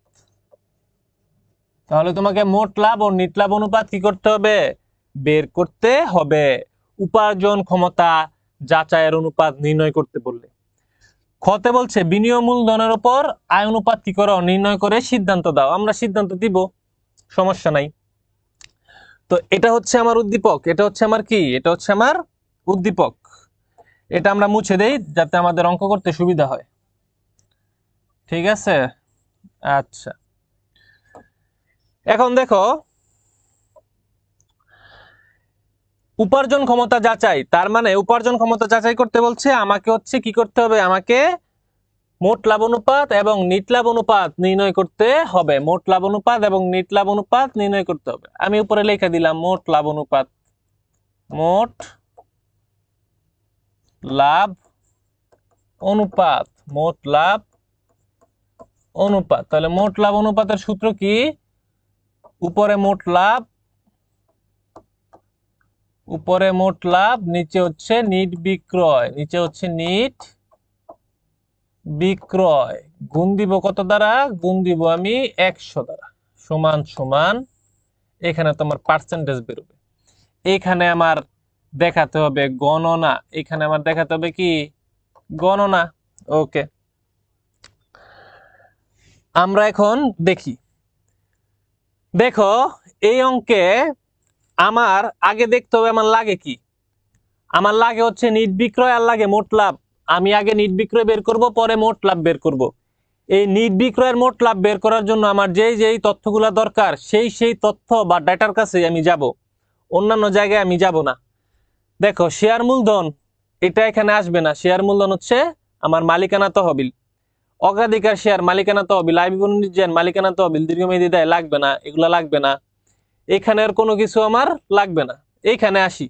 তাহলে তোমাকে মোট লাভ ও নিট লাভ অনুপাত কি করতে হবে, বের করতে হবে উপার্জন ক্ষমতা যাচাইয়ের অনুপাত নির্ণয় করতে বললে। খতে বলছে বিনিয়োগ মূলধনের উপর আয় অনুপাত কি করো, নির্ণয় করে সিদ্ধান্ত দাও। আমরা সিদ্ধান্ত দিব, সমস্যা নাই। তো এটা হচ্ছে আমার উদ্দীপক, এটা হচ্ছে আমার কি, এটা হচ্ছে আমার উদ্দীপক। এটা আমরা মুছে দেই যাতে আমাদের অঙ্ক করতে সুবিধা হয়। ঠিক আছে। আচ্ছা, এখন দেখো উপার্জন ক্ষমতা যাচাই, তার মানে উপার্জন ক্ষমতা যাচাই করতে বলছে আমাকে হচ্ছে কি করতে হবে, আমাকে মোট লাভ অনুপাত এবং নিট লাভ অনুপাত নির্ণয় করতে হবে। মোট লাভ অনুপাত এবং নিট লাভ অনুপাত নির্ণয় করতে হবে। আমি উপরে লিখে দিলাম মোট লাভ অনুপাত, মোট লাভ অনুপাত, মোট লাভ অনুপাত। তাহলে মোট লাভ অনুপাতের সূত্র কি, উপরে মোট লাভ, উপরে মোট লাভ, নিচে হচ্ছে নিট বিক্রয়, নিচে হচ্ছে নিট বিক্রয়, গুণ দিব কত দ্বারা, গুণ দিব আমি 100 দ্বারা, সমান সমান এখানে তোমার পার্সেন্টেজ বেরোবে। এখানে আমার দেখাতে হবে গণনা, এখানে আমার দেখাতে হবে কি গণনা। ওকে, আমরা এখন দেখি। দেখো এই অঙ্কে আমার আগে দেখতে হবে আমার লাগে কি, আমার লাগে হচ্ছে নিট বিক্রয় আর লাগে মোট লাভ। আমি আগে নিট বিক্রয় বের করব, পরে মোট লাভ বের করব। এই নিট বিক্রয়ের মোট লাভ বের করার জন্য আমার যেই তথ্যগুলো দরকার সেই তথ্য বা ডাটার কাছে আমি যাব, অন্যান্য জায়গায় আমি যাব না। দেখো শেয়ার মূলধন এটা এখানে আসবে না, শেয়ার মূলধন হচ্ছে আমার মালিকানা তহবিল, অগ্রাধিকার শেয়ার মালিকানা তহবিল, আয় বিবরণী নির্যায়ন মালিকানা তহবিল, দীর্ঘমেয়াদী দায় লাগবে না, এগুলা লাগবে না। এখানে আর কোনো কিছু আমার লাগবে না। এইখানে আসি,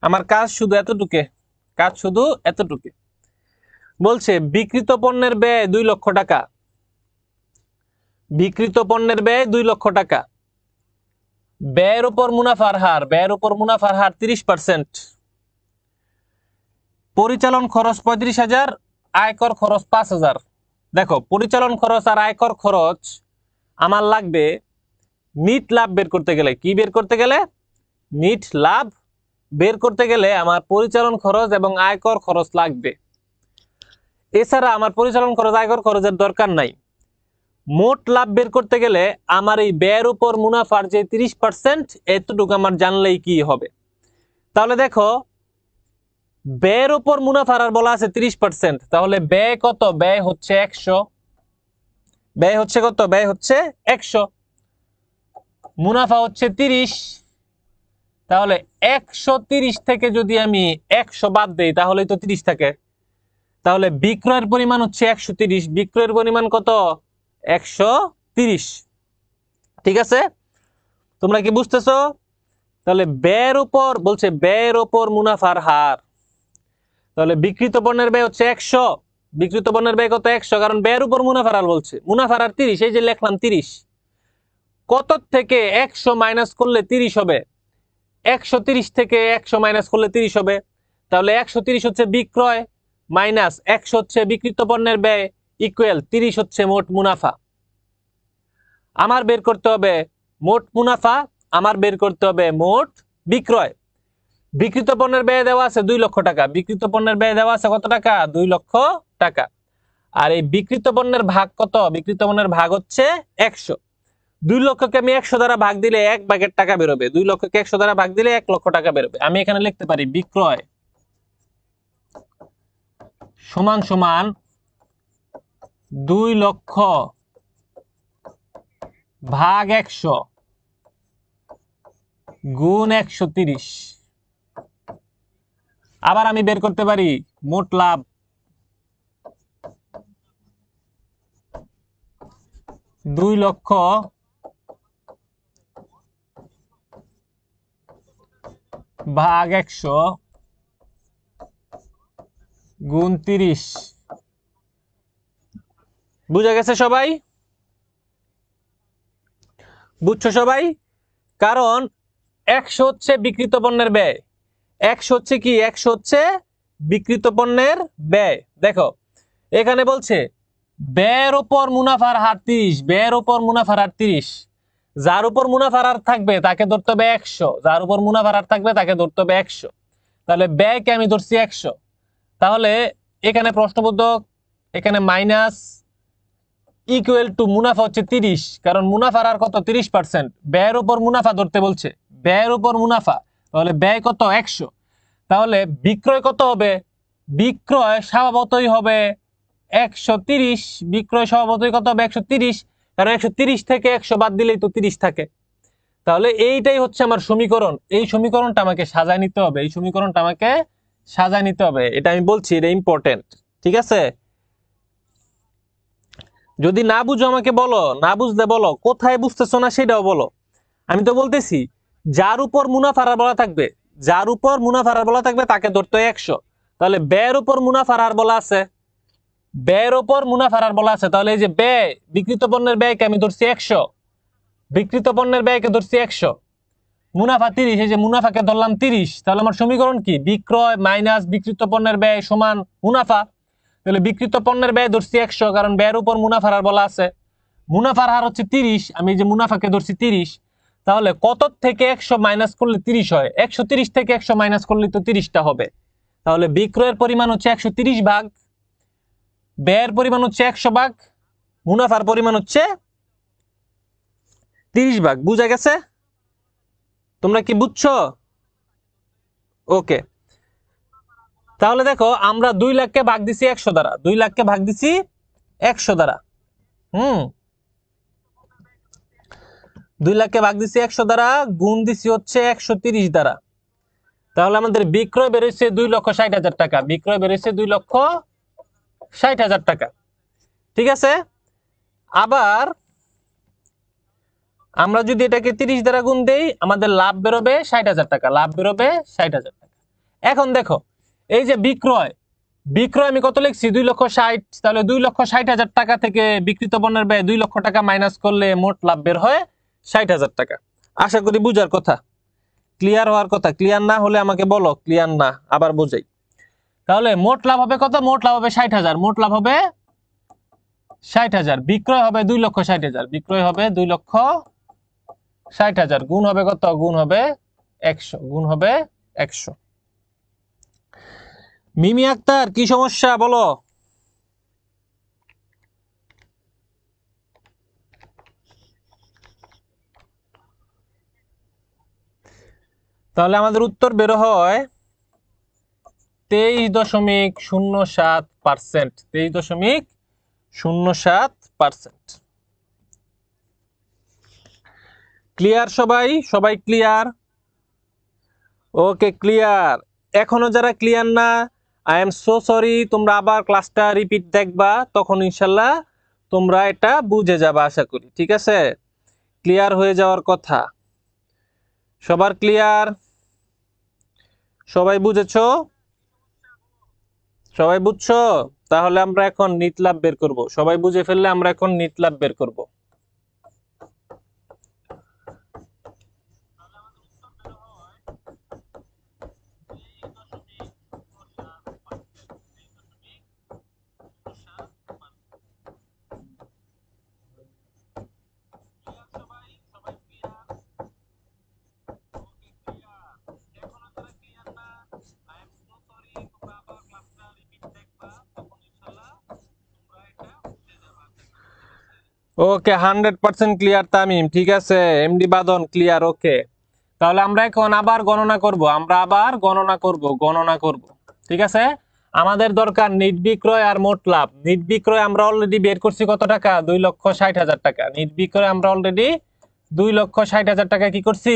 আমার কাজ শুধু এতটুকু, কাজ শুধু এতটুকু। বলছে বিক্রিত পণ্যের ব্যয় 2 লক্ষ টাকা, বিক্রিত পণ্যের ব্যয় 2 লক্ষ টাকা, ব্যয়ের উপর মুনাফার হার, ব্যয়ের উপর মুনাফার হার 30%, পরিচালন খরচ 35,000, আয়কর খরচ 5,000। দেখো পরিচালন খরচ আর আয়কর খরচ আমার লাগবে নিট লাভ বের করতে গেলে। কি বের করতে গেলে, নিট লাভ বের করতে গেলে আমার পরিচালন খরচ এবং আয়কর খরচ লাগবে। এছাড়া আমার পরিচালন খরচ আয়কর খরচের দরকার নাই। মোট লাভ বের করতে গেলে আমার এই ব্যয়ের উপর মুনাফার যে 30%, এতটুকু আমার জানলেই কি হবে। তাহলে দেখো ব্যয়ের উপর মুনাফার আর বলা আছে 30%, তাহলে ব্যয় কত, ব্যয় হচ্ছে 100, ব্যয় হচ্ছে কত, ব্যয় হচ্ছে 100, মুনাফা হচ্ছে 30, তাহলে 130 থেকে যদি আমি 100 বাদ দেই তাহলেই তো 30 থাকে। তাহলে বিক্রয়ের পরিমাণ হচ্ছে 130, বিক্রয়ের পরিমাণ কত, 130। ঠিক আছে, তোমরা কি বুঝতেছো? তাহলে ব্যয়ের উপর বলছে, ব্যয়ের উপর মুনাফার হার, তাহলে বিক্রিত পণ্যের ব্যয় হচ্ছে 100, বিক্রিত পণ্যের ব্যয় কত, 100, কারণ ব্যয়ের উপর মুনাফার হার বলছে, মুনাফার হার 30, এই যে লিখলাম 30। কত থেকে 100 মাইনাস করলে 30 হবে, 130 থেকে 100 মাইনাস করলে 30 হবে। তাহলে 130 হচ্ছে বিক্রয় মাইনাস 100 হচ্ছে বিক্রিত পণ্যের ব্যয়, ইকুয়াল 30 হচ্ছে মোট মুনাফা। আমার বের করতে হবে মোট মুনাফা, আমার বের করতে হবে মোট বিক্রয়। বিক্রিত পণ্যের ব্যয় দেওয়া আছে 2 লক্ষ টাকা, বিক্রিত পণ্যের ব্যয় দেওয়া আছে কত টাকা, 2 লক্ষ টাকা। আর এই বিক্রিত পণ্যের ভাগ কত, বিক্রিত পণ্যের ভাগ হচ্ছে 100। 2 লক্ষকে আমি 100 দ্বারা ভাগ দিলে 1 ভাগের টাকা বেরোবে, 2 লক্ষকে 100 দ্বারা ভাগ দিলে 1 লক্ষ টাকা বেরোবে। আমি এখানে লিখতে পারি বিক্রয় সমান সমান 2 লক্ষ ভাগ 100 গুণ 130। আবার আমি বের করতে পারি মোট লাভ, 2 লক্ষ ভাগ 100 গুণ 30। বুঝা গেছে সবাই? বুঝছো সবাই? কারণ 100 হচ্ছে বিক্রিত পণ্যের ব্যয়, 100 হচ্ছে কি, 100 হচ্ছে বিক্রিত পণ্যের ব্যয়। দেখো এখানে বলছে ব্যয়ের উপর মুনাফার হার 30, ব্যয়ের উপর মুনাফার হার 30, যার উপর মুনাফার হার থাকবে তাকে ধরতে হবে 100, যার উপর মুনাফার হার থাকবে তাকে ধরতে হবে 100। তাহলে ব্যয়কে আমি ধরছি 100, তাহলে এখানে প্রশ্নবোধক, এখানে মাইনাস, ইকুয়াল টু মুনাফা হচ্ছে 30, কারণ মুনাফার হার কত, 30%, ব্যয়ের উপর মুনাফা ধরতে বলছে, ব্যয়ের উপর মুনাফা, তাহলে ব্যয় কত, 100। তাহলে বিক্রয় কত হবে, বিক্রয় স্বভাবতই হবে 130, বিক্রয় স্বভাবতই কত হবে 130, কারণ 130 থেকে 100 বাদ দিলেই তো 30 থাকে। তাহলে এইটাই হচ্ছে আমার সমীকরণ। এই সমীকরণটা আমাকে সাজায় নিতে হবে, এই সমীকরণটা আমাকে সাজায় নিতে হবে, এটা আমি বলছি, এটা ইম্পর্টেন্ট। ঠিক আছে, যদি না বুঝো আমাকে বলো, না বুঝলে বলো, কোথায় বুঝতেছো না সেটাও বলো। আমি তো বলতেছি যার উপর মুনাফার হার বলা থাকবে, যার উপর মুনাফার হার বলা থাকবে তাকে ধরতে 100। তাহলে ব্যয়ের উপর মুনাফার হার বলা আছে, ব্যয়ের উপর মুনাফার হার বলা আছে, তাহলে এই যে ব্যয়, বিক্রিত পণ্যের ব্যয়কে আমি ধরছি 100, বিক্রিত পণ্যের ব্যয়কে ধরছি 100, মুনাফা 30, এই যে মুনাফাকে ধরলাম 30। তাহলে আমার সমীকরণ কি? বিক্রয় মাইনাস বিক্রিত পণ্যের ব্যয় সমান মুনাফা। তাহলে বিক্রিত পণ্যের ব্যয় ধরছি 100, কারণ ব্যয়ের উপর মুনাফার হার বলা আছে, মুনাফার হার হচ্ছে 30, আমি যে মুনাফাকে ধরছি 30। তাহলে কত থেকে 100 মাইনাস করলে 30 হয়? 130 থেকে 100 মাইনাস করলে তো 30টা হবে। তাহলে বিক্রয়ের পরিমাণ হচ্ছে 130 ভাগ, ব্যয়ের পরিমাণ হচ্ছে 100 ভাগ, মুনাফার পরিমাণ হচ্ছে 30 ভাগ। বুঝা গেছে? তোমরা কি বুঝছো? ওকে, তাহলে দেখো আমরা 2 লাখকে ভাগ দিছি 100 দ্বারা, 2 লাখকে ভাগ দিছি 100 দ্বারা। 2 লাখকে ভাগ দিছি 100 দ্বারা, গুণ দিছি হচ্ছে 130 দ্বারা। তাহলে আমাদের বিক্রয় বেড়েছে 2,60,000 টাকা, বিক্রয় বেড়েছে 2,60,000 টাকা। ঠিক আছে, আবার আমরা যদি এটাকে 30 দ্বারা গুণ দেই, আমাদের লাভ বেরোবে 60,000 টাকা, লাভ বেরোবে 60,000 টাকা। এখন দেখো এই যে বিক্রয়, বিক্রয় আমি কত লিখছি? 2,60,000। তাহলে 2,60,000 টাকা থেকে বিক্রিত পণ্যের ব্যয় 2 লক্ষ টাকা মাইনাস করলে মোট লাভ বের হয় 60,000 টাকা। আশা করি বুঝার কথা, ক্লিয়ার হওয়ার কথা। ক্লিয়ার না হলে আমাকে বলো ক্লিয়ার না, আবার বোঝাই। তাহলে মোট লাভ হবে কত? মোট লাভ হবে 60,000, মোট লাভ হবে 60,000, বিক্রয় হবে 2,60,000, বিক্রয় হবে 2,60,000, গুণ হবে কত? গুণ হবে 100, গুণ হবে 100। মিমি আক্তার কি সমস্যা বলো? তাহলে আমাদের উত্তর বের হয় 23.07%, 23.07%। ক্লিয়ার সবাই? সবাই ক্লিয়ার? ওকে, ক্লিয়ার। এখনো যারা ক্লিয়ার না, আই এম সো সরি, তোমরা আবার ক্লাসটা রিপিট দেখবা, তখন ইনশাল্লাহ তোমরা এটা বুঝে যাবা আশা করি। ঠিক আছে, ক্লিয়ার হয়ে যাওয়ার কথা। সবার ক্লিয়ার? সবাই বুঝেছো? সবাই বুঝছো? তাহলে আমরা এখন নিট লাভ বের করব। সবাই বুঝে ফেললে আমরা এখন নিট লাভ বের করব। ওকে, 100% ক্লিয়ার তামিম। ঠিক আছে, এমডি বাদন ক্লিয়ার। ওকে, তাহলে আমরা এখন আবার গণনা করব, আমরা আবার গণনা করব। ঠিক আছে, আমাদের দরকার নিট বিক্রয় আর মোট লাভ। নিট বিক্রয় আমরা অলরেডি বের করছি কত টাকা? 2,60,000 টাকা। নিট বিক্রয় আমরা অলরেডি 2,60,000 টাকা কি করছি?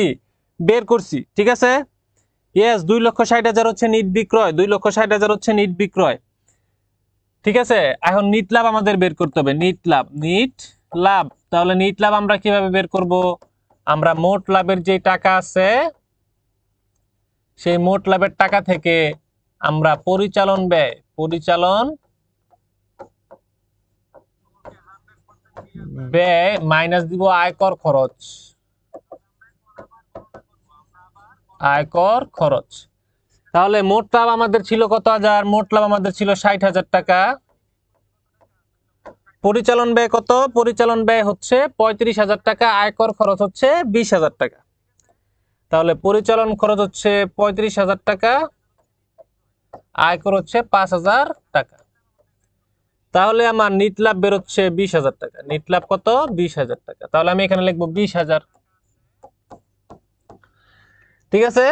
বের করছি। ঠিক আছে, ইয়েস, 2,60,000 হচ্ছে নিট বিক্রয়, 2,60,000 হচ্ছে নিট বিক্রয়। ঠিক আছে, এখন নিট লাভ আমাদের বের করতে হবে। নিট লাভ, নিট লাভ। তাহলে নিট লাভ আমরা কিভাবে বের করব? আমরা মোট লাভের যে টাকা আছে, সেই মোট লাভের টাকা থেকে আমরা পরিচালন ব্যয়, পরিচালন ব্যয় মাইনাস দিব আয়কর খরচ, আয়কর খরচ। তাহলে মোট লাভ আমাদের ছিল কত হাজার? মোট লাভ আমাদের ছিল 60,000 টাকা। পরিচালন ব্যয় কত? পরিচালন ব্যয় হচ্ছে 35,000 টাকা, আয়কর খরচ হচ্ছে 20,000 টাকা। তাহলে পরিচালন খরচ হচ্ছে 35,000 টাকা, আয়কর হচ্ছে 5,000 টাকা। তাহলে আমার নিট লাভ বেরোচ্ছে 20,000 টাকা। নিট লাভ কত? 20,000 টাকা। তাহলে আমি এখানে লিখবো 20,000। ঠিক আছে,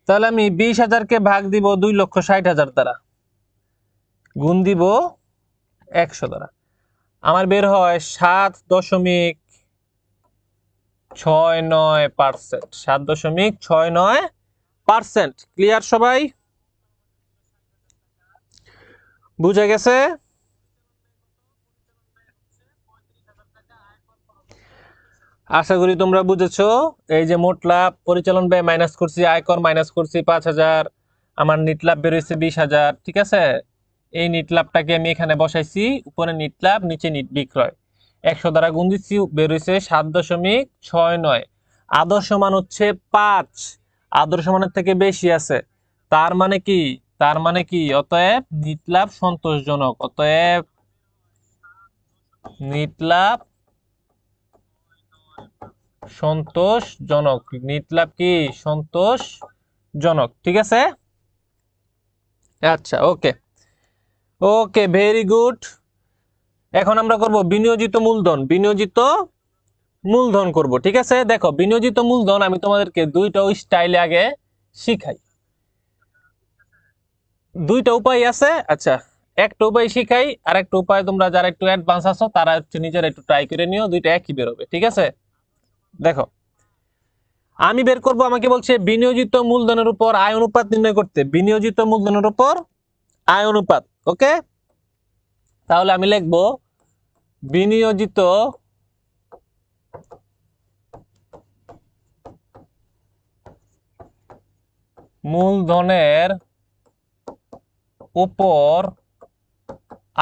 তাহলে আমি 20,000 কে ভাগ দিব 2,60,000 দ্বারা, গুণ দিব 100 দ্বারা আমার বের হয় 7.69%। 7.69%। ক্লিয়ার সবাই? বুঝে গেছে? আশা করি তোমরা বুঝেছো। এই যে মোট লাভ, পরিচালন ব্যয় মাইনাস করছি, আয়কর মাইনাস করছি 5000, আমার নিট লাভ বের হয়েছে 20,000। ঠিক আছে, এই নিট লাভটাকে আমি এখানে বসাইছি, উপরে নিট লাভ, নিচে নিট বিক্রয়। 100 দ্বারা গুণ দিচ্ছি, বের হয়েছে 7.69। আদর্শ মান হচ্ছে 5, আদর্শ মানের থেকে বেশি আছে। তার মানে কি? তার মানে কি? অতএব নিট লাভ সন্তোষজনক। অতএব নিট লাভ সন্তোষজনক। নিট লাভ কি? সন্তোষজনক। ঠিক আছে, আচ্ছা, ওকে ওকে, ভেরি গুড। এখন আমরা করব বিনিয়োজিত মূলধন। বিনিয়োজিত মূলধন করব। ঠিক আছে, দেখো বিনিয়োজিত মূলধন আমি তোমাদেরকে দুইটা স্টাইলে আগে শিখাই। দুইটা উপায় আছে। আচ্ছা, একটা উপায় শিখাই, আর একটা উপায় তোমরা যারা একটু অ্যাডভান্স আছো তারা হচ্ছে নিজেরা একটু ট্রাই করে নিও, দুইটা একই বের হবে। ঠিক আছে, দেখো আমি বের করব, আমাকে বলছে বিনিয়োজিত মূলধনের উপর আয় অনুপাত নির্ণয় করতে। বিনিয়োজিত মূলধনের উপর আয় অনুপাত। ওকে, তাহলে আমি লিখব বিনিয়োজিত মূলধনের উপর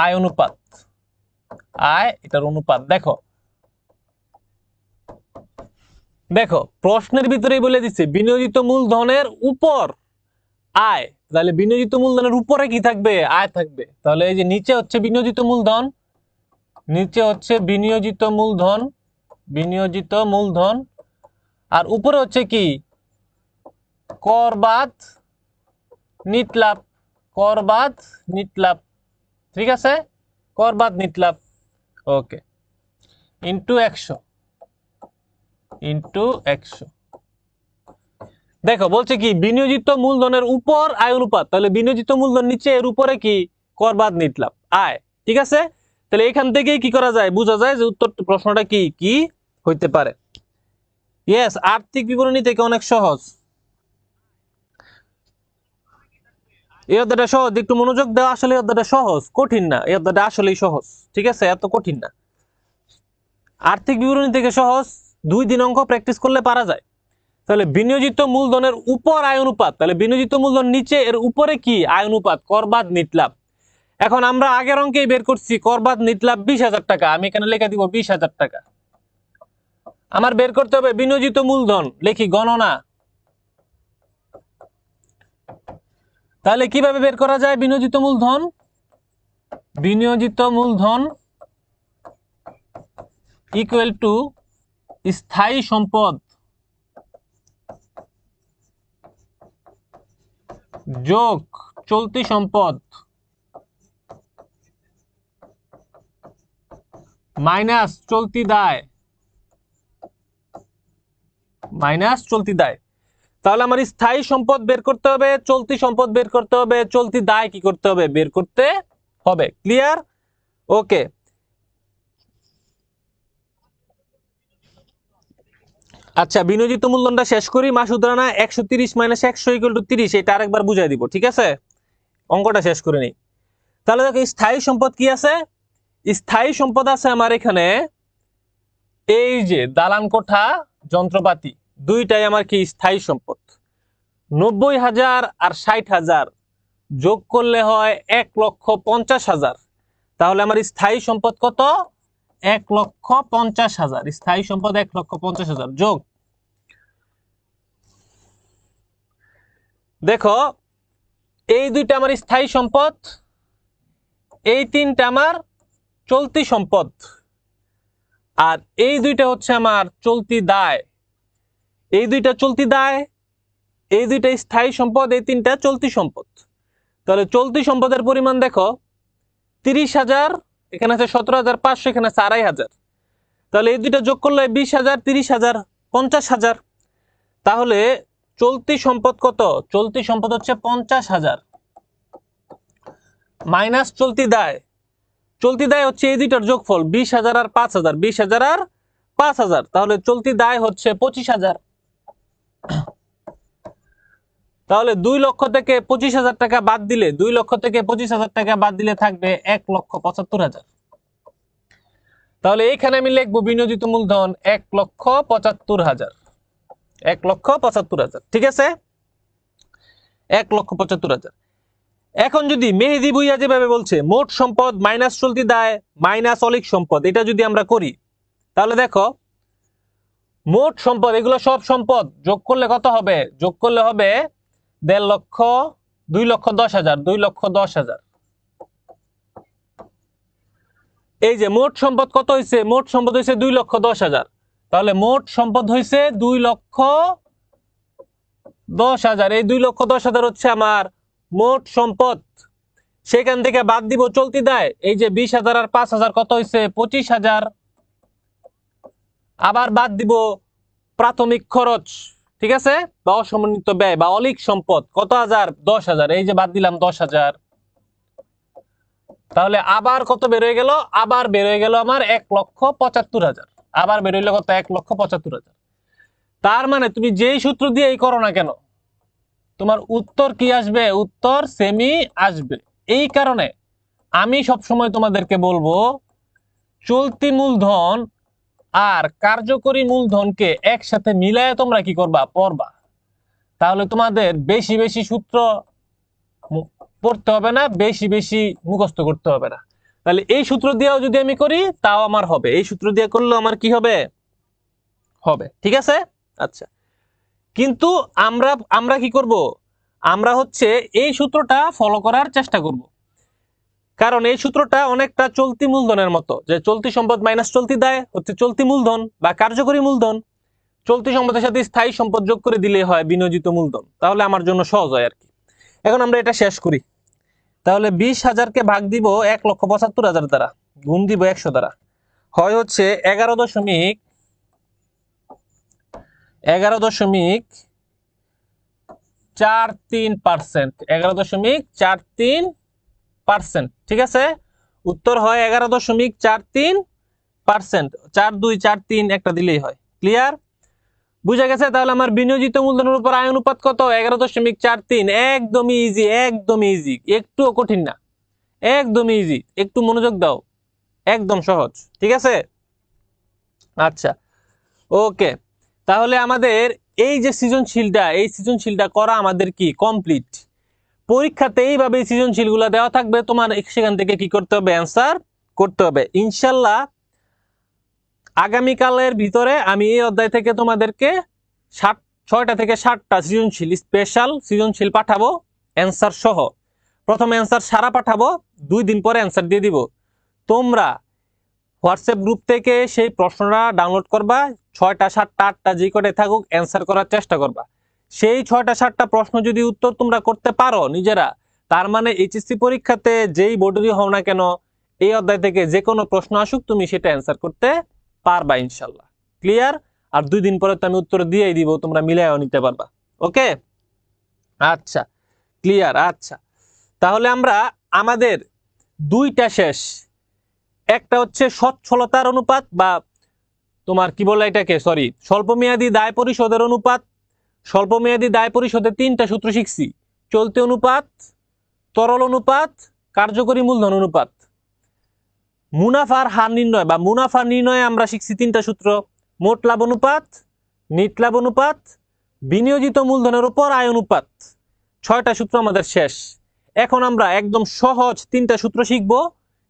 আয় অনুপাত। আয়, এটার অনুপাত। দেখো দেখো প্রশ্নের ভিতরেই বলে দিচ্ছে বিনিয়োজিত মূলধনের উপর আয়, তাহলে বিনিয়োজিত মূলধনের উপরে কি থাকবে? আয় থাকবে। তাহলে এই যে নিচে হচ্ছে বিনিয়োজিত মূলধন, নিচে হচ্ছে বিনিয়োজিত মূলধন, বিনিয়োজিত মূলধন, আর উপরে হচ্ছে কি? কর বাদ নিট লাভ। কর বাদ নিট লাভ। ঠিক আছে, কর বাদ নিট লাভ। ওকে, ইন্টু 100, ইন্টু 100। দেখো বলছে কি বিনিয়োজিত মূলধনের উপর আয় অনুপাত, তাহলে বিনিয়োজিত মূলধন নিচে, এর উপরে কি? কর বাদ নিট লাভ, আয়। ঠিক আছে, তাহলে এখান থেকেই কি করা যায়? বোঝা যায় যে উত্তর প্রশ্নটা কি কি হইতে পারে। ইয়েস, আর্থিক বিবরণী থেকে অনেক সহজ। এই অধ্যায়টা সহজ, একটু মনোযোগ দেওয়া। আসলে এই অধ্যায়টা সহজ, কঠিন না। এই অধ্যায়টা আসলেই সহজ। ঠিক আছে, এত কঠিন না। আর্থিক বিবরণী থেকে সহজ, 2 দিন অঙ্ক প্র্যাকটিস করলে পারা যায়। তাহলে বিনিয়োজিত মূলধনের উপর আয় অনুপাত, তাহলে বিনিয়োজিত মূলধন নিচে, এর উপরে কি? আয় অনুপাত, কর বাদ নিট লাভ। এখন আমরা আগের অঙ্কেই বের করছি কর বাদ নিট লাভ 20,000 টাকা, আমি এখানে লিখে দিব 20,000 টাকা। আমার বের করতে হবে বিনিয়োজিত মূলধন, লিখি গণনা। তাহলে কিভাবে বের করা যায় বিনিয়োজিত মূলধন? বিনিয়োজিত মূলধন ইকুয়াল টু স্থায়ী সম্পদ যোগ চলতি সম্পদ মাইনাস চলতি দায়, মাইনাস চলতি দায়। তাহলে আমার স্থায়ী সম্পদ বের করতে হবে, চলতি সম্পদ বের করতে হবে, চলতি দায় কি করতে হবে? বের করতে হবে। ক্লিয়ার? ওকে, আচ্ছা বিনিয়োজিত মূলধনটা শেষ করি। Masud Rana 130 minus 100 equal to 30, এটা আরেকবার বুঝাই দিব। ঠিক আছে, অঙ্কটা শেষ করে নেই। তাহলে দেখো স্থায়ী সম্পদ কি আছে? স্থায়ী সম্পদ আছে আমার এখানে এই যে দালান কোঠা, যন্ত্রপাতি, দুইটাই আমার কি স্থায়ী সম্পদ। 90,000 আর 60,000 যোগ করলে হয় 1,50,000। তাহলে আমার স্থায়ী সম্পদ কত? 1,50,000। স্থায়ী সম্পদ 1,50,000 যোগ, দেখো এই দুইটা আমার স্থায়ী সম্পদ, এই তিনটা আমার চলতি সম্পদ, আর এই দুইটা হচ্ছে আমার চলতি দায়। এই দুইটা চলতি দায়, এই দুইটা স্থায়ী সম্পদ, এই তিনটা চলতি সম্পদ। তাহলে চলতি সম্পদের পরিমাণ দেখো 30,000, এখানে আছে 17,500, এখানে আছে 2,500। তাহলে এই দুইটা যোগ করলে 20,000, 30,000, 50,000। তাহলে চলতি সম্পদ কত? চলতি সম্পদ হচ্ছে 50,000 মাইনাস চলতি দায়। চলতি দায় হচ্ছে এই দুইটার যোগফল 20,000 আর 5,000, 20,000 আর 5,000, তাহলে চলতি দায় হচ্ছে 25,000। তাহলে 2 লক্ষ থেকে 25,000 টাকা বাদ দিলে 2 লক্ষ থেকে 25,000 টাকা বাদ দিলে থাকবে 1,75,000। তাহলে এইখানে আমি লিখবো বিনিয়োজিত মূলধন 1,75,000, 1,75,000, ঠিক আছে, 1,75,000। এখন যদি মেহেদী ভুইয়া যেভাবে বলছে মোট সম্পদ মাইনাস চলতি দায় মাইনাস অলিক সম্পদ, এটা যদি আমরা করি তাহলে দেখো মোট সম্পদ এগুলো সব সম্পদ যোগ করলে কত হবে? যোগ করলে হবে 1.5 লক্ষ, 2,10,000, 2,10,000। এই যে মোট সম্পদ কত হয়েছে? মোট সম্পদ হয়েছে 2,10,000। তাহলে মোট সম্পদ হয়েছে 2,10,000। এই 2,10,000 হচ্ছে আমার মোট সম্পদ। সেখান থেকে বাদ দিব চলতি দায়, এই যে 20,000 আর 5,000 কত হয়েছে? 25,000। আবার বাদ দিব প্রাথমিক খরচ, ঠিক আছে, বা অসমন্বিত ব্যয় বা অলিক সম্পদ কত হাজার? 10,000। এই যে বাদ দিলাম 10,000। তাহলে আবার কত বের হয়ে গেল? আবার বের হয়ে গেল আমার 1,75,000। আবার বের হইলো কত? 1,75,000। তার মানে তুমি যেই সূত্র দিয়ে এই করো না কেন, তোমার উত্তর কি আসবে? উত্তর সেমি আসবে। এই কারণে আমি সবসময় তোমাদেরকে বলবো চলতি মূলধন আর কার্যকরী মূলধনকে একসাথে মিলায় তোমরা কি করবা? পড়বা। তাহলে তোমাদের বেশি বেশি সূত্র পড়তে হবে না, বেশি বেশি মুখস্থ করতে হবে না। তাহলে এই সূত্র দিয়েও যদি আমি করি তাও আমার হবে, এই সূত্র দিয়ে করলেও আমার কি হবে? হবে, ঠিক আছে। আচ্ছা, কিন্তু আমরা কি করব? আমরা হচ্ছে এই সূত্রটা ফলো করার চেষ্টা করব, কারণ এই সূত্রটা অনেকটা চলতি মূলধনের মতো, যে চলতি সম্পদ মাইনাস চলতি দায় হচ্ছে চলতি মূলধন বা কার্যকরী মূলধন। চলতি সম্পদের সাথে স্থায়ী সম্পদ যোগ করে দিলে হয় বিনিয়োজিত মূলধন। তাহলে আমার জন্য সহজ হয় আর কি। এখন আমরা এটা শেষ করি। তাহলে 20,000-কে ভাগ দিব 1,75,000 দ্বারা, গুণ দিব 100 দ্বারা, হয় হচ্ছে 11.43%, 11.43%, ঠিক আছে। উত্তর হয় 11.43%। 4 2 4 3 একটা দিলেই হয়। ক্লিয়ার? বুঝা গেছে? তাহলে আমার বিনিয়োজিত মূলধনের উপর আয় অনুপাত কত? 11.43। একদমই ইজি, একদমই ইজি, একটু কঠিন না, একদমই ইজি। একটু মনোযোগ দাও, একদম সহজ, ঠিক আছে। আচ্ছা, ওকে। তাহলে আমাদের এই যে সৃজনশীলটা, এই সৃজনশীলটা করা আমাদের কি কমপ্লিট। পরীক্ষাতে এইভাবে সৃজনশীলগুলো দেওয়া থাকবে, তোমার সেখান থেকে কি করতে হবে? অ্যান্সার করতে হবে। ইনশাল্লাহ আগামীকালের ভিতরে আমি এই অধ্যায় থেকে তোমাদেরকে 6টা থেকে 7টা সৃজনশীল, স্পেশাল সৃজনশীল পাঠাবো অ্যান্সার সহ। প্রথমে অ্যান্সার সারা পাঠাবো, 2 দিন পরে অ্যান্সার দিয়ে দিব। তোমরা হোয়াটসঅ্যাপ গ্রুপ থেকে সেই প্রশ্নটা ডাউনলোড করবা, 6টা 7টা 8টা যে কটাই থাকুক অ্যান্সার করার চেষ্টা করবা। সেই 6টা 7টা প্রশ্ন যদি উত্তর তোমরা করতে পারো নিজেরা, তার মানে এইচএসসি পরীক্ষাতে যেই বোর্ডেরই হও না কেন, এই অধ্যায় থেকে যে কোনো প্রশ্ন আসুক তুমি সেটা অ্যান্সার করতে পারবা ইনশাল্লাহ। ক্লিয়ার? আর 2 দিন পরে তো আমি উত্তর দিয়েই দিব, তোমরা মিলাইও নিতে পারবা। ওকে, আচ্ছা, ক্লিয়ার। আচ্ছা, তাহলে আমরা আমাদের 2টা শেষ। একটা হচ্ছে সচ্ছলতার অনুপাত বা তোমার কি বলে এটাকে, সরি, স্বল্পমেয়াদী দায় পরিশোধের অনুপাত। স্বল্পমেয়াদী দায় পরিশোধের 3টা সূত্র শিখছি: চলতি অনুপাত, তরল অনুপাত, কার্যকরী মূলধন অনুপাত। মুনাফার হার নির্ণয় বা মুনাফা নির্ণয়ে আমরা শিখছি 3টা সূত্র: মোট লাভ অনুপাত, নিট লাভ অনুপাত, বিনিয়োজিত মূলধনের উপর আয় অনুপাত। 6টা সূত্র আমাদের শেষ। এখন আমরা একদম সহজ 3টা সূত্র শিখবো।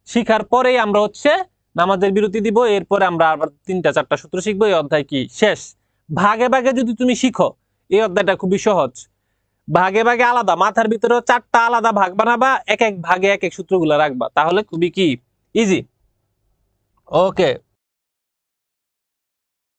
শিখার পরেই আমরা হচ্ছে নামাজের বিরতি দিব, এরপরে আমরা আবার 3টা 4টা সূত্র শিখবো। এই অধ্যায় কি শেষ। ভাগে ভাগে যদি তুমি শিখো এই অধ্যায়টা খুবই সহজ। ভাগে ভাগে আলাদা, মাথার ভিতরে 4টা আলাদা ভাগ বানাবা, এক এক ভাগে এক এক সূত্রগুলো রাখবা, তাহলে খুবই কি ইজি। ওকে।